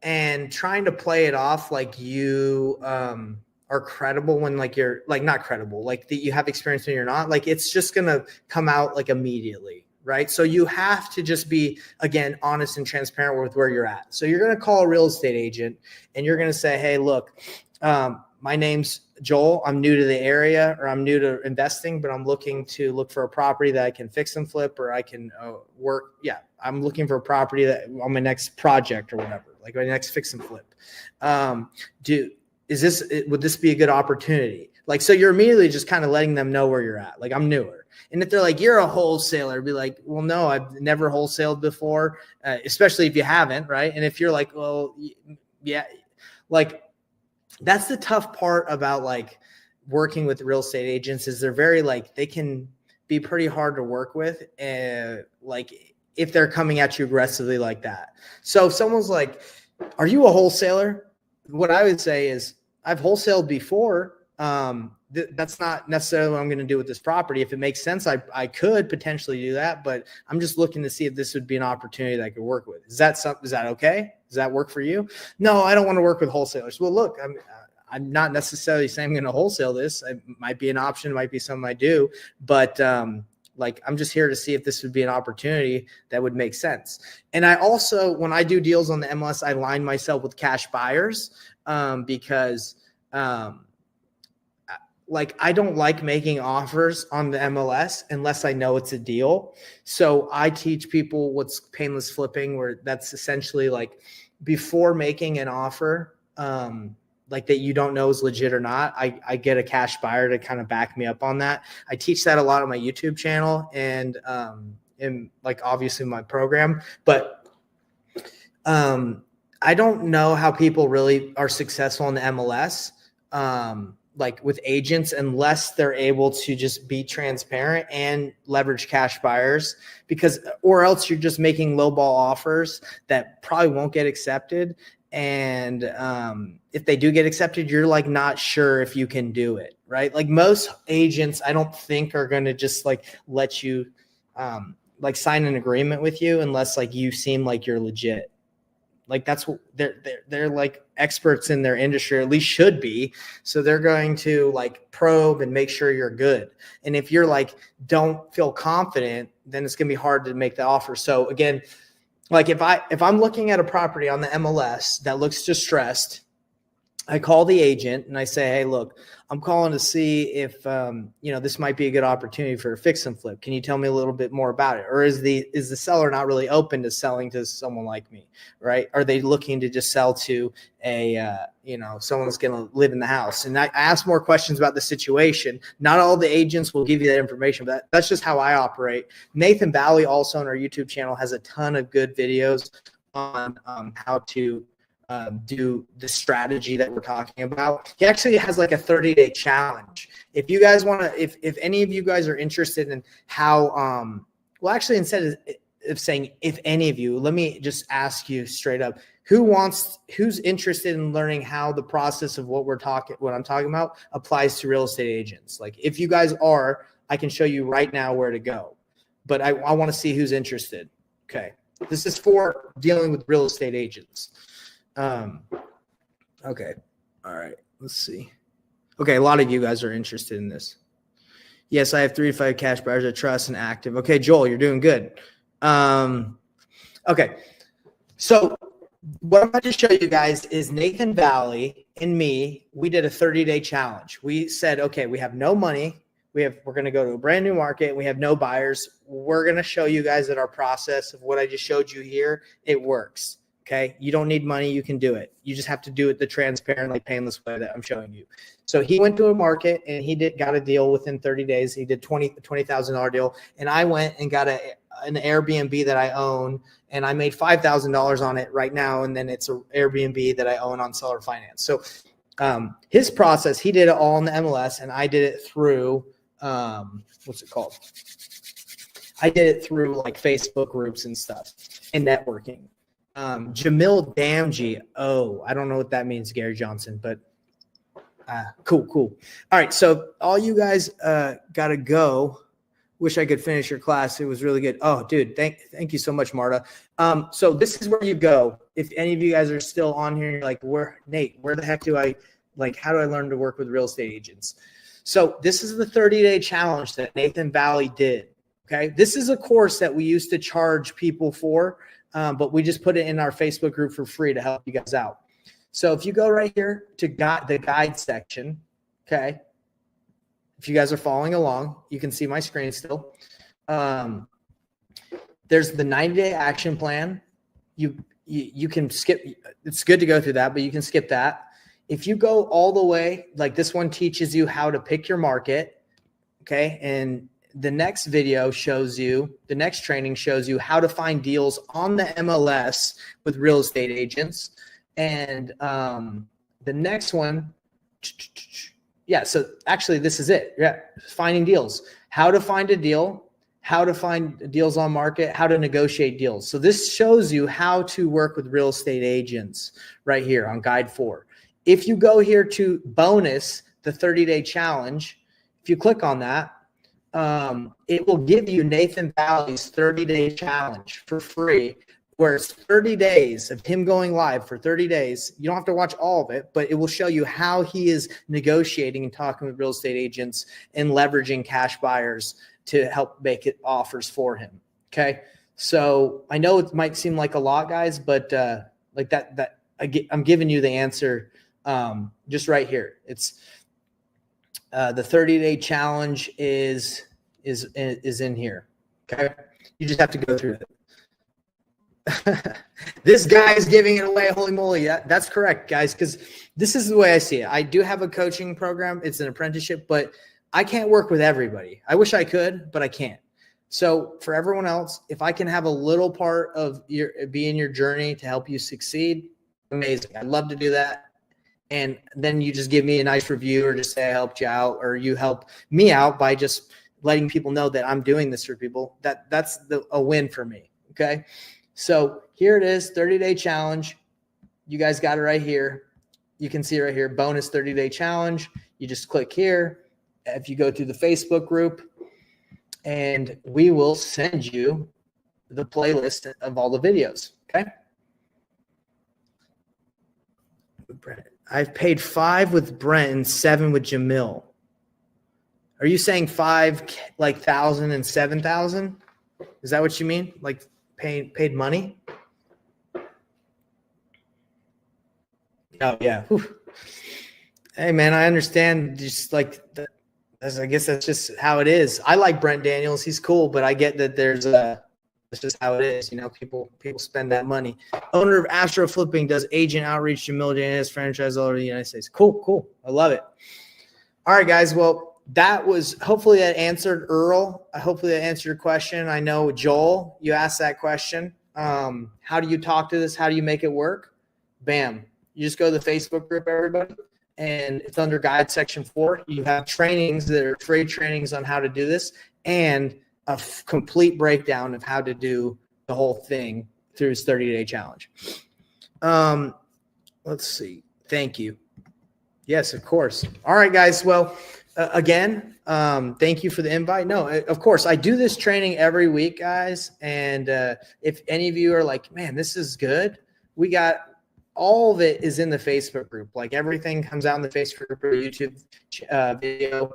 and trying to play it off like you are credible when like you're like not credible, like that you have experience when you're not, like it's just going to come out like immediately. Right. So you have to just be, again, honest and transparent with where you're at. So you're going to call a real estate agent and you're going to say, hey, look, my name's Joel. I'm new to the area or I'm new to investing, but I'm looking to look for a property that I can fix and flip or I can work. Yeah, I'm looking for a property that on my next project or whatever, like my next fix and flip. Would this be a good opportunity? Like, so you're immediately just kind of letting them know where you're at. Like I'm newer. And if they're like, you're a wholesaler, be like, well, no, I've never wholesaled before, especially if you haven't. Right. And if you're like, well, yeah, like, that's the tough part about like working with real estate agents is they're very like they can be pretty hard to work with like if they're coming at you aggressively like that. So if someone's like, are you a wholesaler? What I would say is I've wholesaled before. That's not necessarily what I'm going to do with this property. If it makes sense, I could potentially do that, but I'm just looking to see if this would be an opportunity that I could work with. Is that okay? Does that work for you? No, I don't want to work with wholesalers. Well, look, I'm not necessarily saying I'm going to wholesale this. It might be an option. It might be something I do, but like I'm just here to see if this would be an opportunity that would make sense. And I also, when I do deals on the MLS, I line myself with cash buyers because like I don't like making offers on the MLS unless I know it's a deal. So I teach people what's painless flipping, where that's essentially like before making an offer, like that you don't know is legit or not, I get a cash buyer to kind of back me up on that. I teach that a lot on my YouTube channel and in like obviously my program, but I don't know how people really are successful in the MLS. Like with agents, unless they're able to just be transparent and leverage cash buyers, or else you're just making lowball offers that probably won't get accepted. And if they do get accepted, you're like not sure if you can do it, right? Like most agents, I don't think are going to just like let you like sign an agreement with you unless like you seem like you're legit. Like that's what they're like experts in their industry, or at least should be. So they're going to like probe and make sure you're good. And if you're like, don't feel confident, then it's going to be hard to make the offer. So again, Like if I'm looking at a property on the MLS that looks distressed, I call the agent and I say, hey, look, I'm calling to see if, this might be a good opportunity for a fix and flip. Can you tell me a little bit more about it? Or is the seller not really open to selling to someone like me, right? Are they looking to just sell to someone that's going to live in the house? And I ask more questions about the situation. Not all the agents will give you that information, but that's just how I operate. Nathan Valley also on our YouTube channel has a ton of good videos on how to do the strategy that we're talking about. He actually has like a 30-day challenge. If you guys want to, if any of you guys are interested in how, actually instead of saying if any of you, let me just ask you straight up, who's interested in learning how the process of what I'm talking about applies to real estate agents? Like if you guys are, I can show you right now where to go, but I want to see who's interested. Okay. This is for dealing with real estate agents. Okay. All right. Let's see. Okay. A lot of you guys are interested in this. Yes, I have 3 to 5 cash buyers I trust and active. Okay, Joel, you're doing good. Okay. So what I'm about to show you guys is Nathan Valley and me. We did a 30-day challenge. We said, okay, we have no money. We're going to go to a brand new market. We have no buyers. We're going to show you guys that our process of what I just showed you here, it works. Okay. You don't need money. You can do it. You just have to do it the transparent, like painless way that I'm showing you. So he went to a market and he got a deal within 30 days. He did $20,000 deal. And I went and got an Airbnb that I own and I made $5,000 on it right now. And then it's an Airbnb that I own on seller finance. So his process, he did it all in the MLS and I did it through, what's it called? I did it through like Facebook groups and stuff and networking. Jamil Damji. Oh, I don't know what that means, Gary Johnson, but cool. All right. So all you guys got to go. Wish I could finish your class. It was really good. Oh, dude, thank you so much, Marta. So this is where you go. If any of you guys are still on here, and you're like, Nate, where the heck how do I learn to work with real estate agents? So this is the 30-day challenge that Nathan Valley did. Okay. This is a course that we used to charge people for. But we just put it in our Facebook group for free to help you guys out. So if you go right here to the guide section, okay, if you guys are following along, you can see my screen still. There's the 90-day action plan. You can skip. It's good to go through that, but you can skip that. If you go all the way, like this one teaches you how to pick your market, okay, and the next video the next training shows you how to find deals on the MLS with real estate agents. And the next one, so actually this is it. Yeah, finding deals, how to find a deal, how to find deals on market, how to negotiate deals. So this shows you how to work with real estate agents right here on Guide 4. If you go here to bonus, the 30-day challenge, if you click on that, it will give you Nathan Valley's 30-day challenge for free, where it's 30 days of him going live for 30 days. You don't have to watch all of it, but it will show you how he is negotiating and talking with real estate agents and leveraging cash buyers to help make it offers for him. Okay. So I know it might seem like a lot, guys, but like that I'm giving you the answer just right here. It's the 30-day challenge is in here. Okay. You just have to go through it. This guy is giving it away. Holy moly. Yeah, that's correct, guys. Cause this is the way I see it. I do have a coaching program. It's an apprenticeship, but I can't work with everybody. I wish I could, but I can't. So for everyone else, if I can have a little part of be in your journey to help you succeed, amazing. I'd love to do that. And then you just give me a nice review or just say I helped you out, or you help me out by just letting people know that I'm doing this for people. That's a win for me. Okay. So here it is, 30-day challenge. You guys got it right here. You can see right here, bonus 30-day challenge. You just click here. If you go to the Facebook group, and we will send you the playlist of all the videos. Okay. I've paid 5 with Brent and 7 with Jamil. Are you saying 5 like 1,000 and 7,000? Is that what you mean? Like paid money? Oh yeah. Whew. Hey man, I understand. Just like I guess that's just how it is. I like Brent Daniels. He's cool, but I get that there's that's just how it is. You know, people spend that money. Owner of Astro Flipping does agent outreach to Military franchise all over the United States. Cool. I love it. All right, guys. Well, that was hopefully that answered Earl. Hopefully that answered your question. I know Joel, you asked that question. How do you talk to this? How do you make it work? Bam. You just go to the Facebook group, everybody, and it's under guide section 4. You have trainings that are free trainings on how to do this and a complete breakdown of how to do the whole thing through his 30-day challenge. Let's see. Thank you. Yes, of course. All right, guys. Well, again, thank you for the invite. No, of course, I do this training every week, guys. And if any of you are like, man, this is good, we got all of it is in the Facebook group. Like everything comes out in the Facebook group or YouTube video.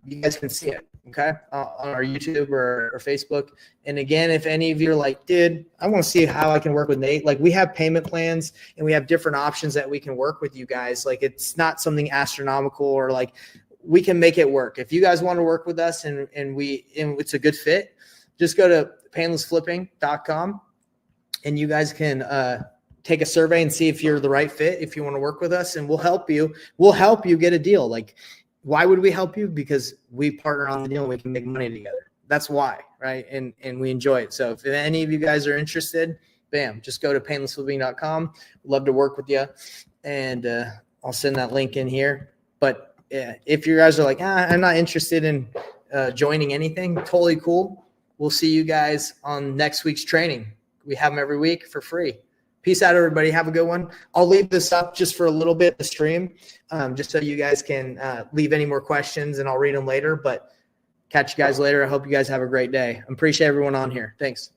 You guys can see it, okay, on our YouTube or Facebook. And again, if any of you are like, dude, I want to see how I can work with Nate. Like we have payment plans and we have different options that we can work with you guys. Like it's not something astronomical or like we can make it work. If you guys want to work with us and it's a good fit, just go to painlessflipping.com and you guys can take a survey and see if you're the right fit, if you want to work with us, and we'll help you. We'll help you get a deal. Like, why would we help you? Because we partner on the deal and we can make money together. That's why, right? And we enjoy it. So if any of you guys are interested, bam, just go to painlessflipping.com. Love to work with you. And I'll send that link in here. But if you guys are like, I'm not interested in joining anything, totally cool. We'll see you guys on next week's training. We have them every week for free. Peace out, everybody. Have a good one. I'll leave this up just for a little bit, the stream, just so you guys can leave any more questions, and I'll read them later. But catch you guys later. I hope you guys have a great day. I appreciate everyone on here. Thanks.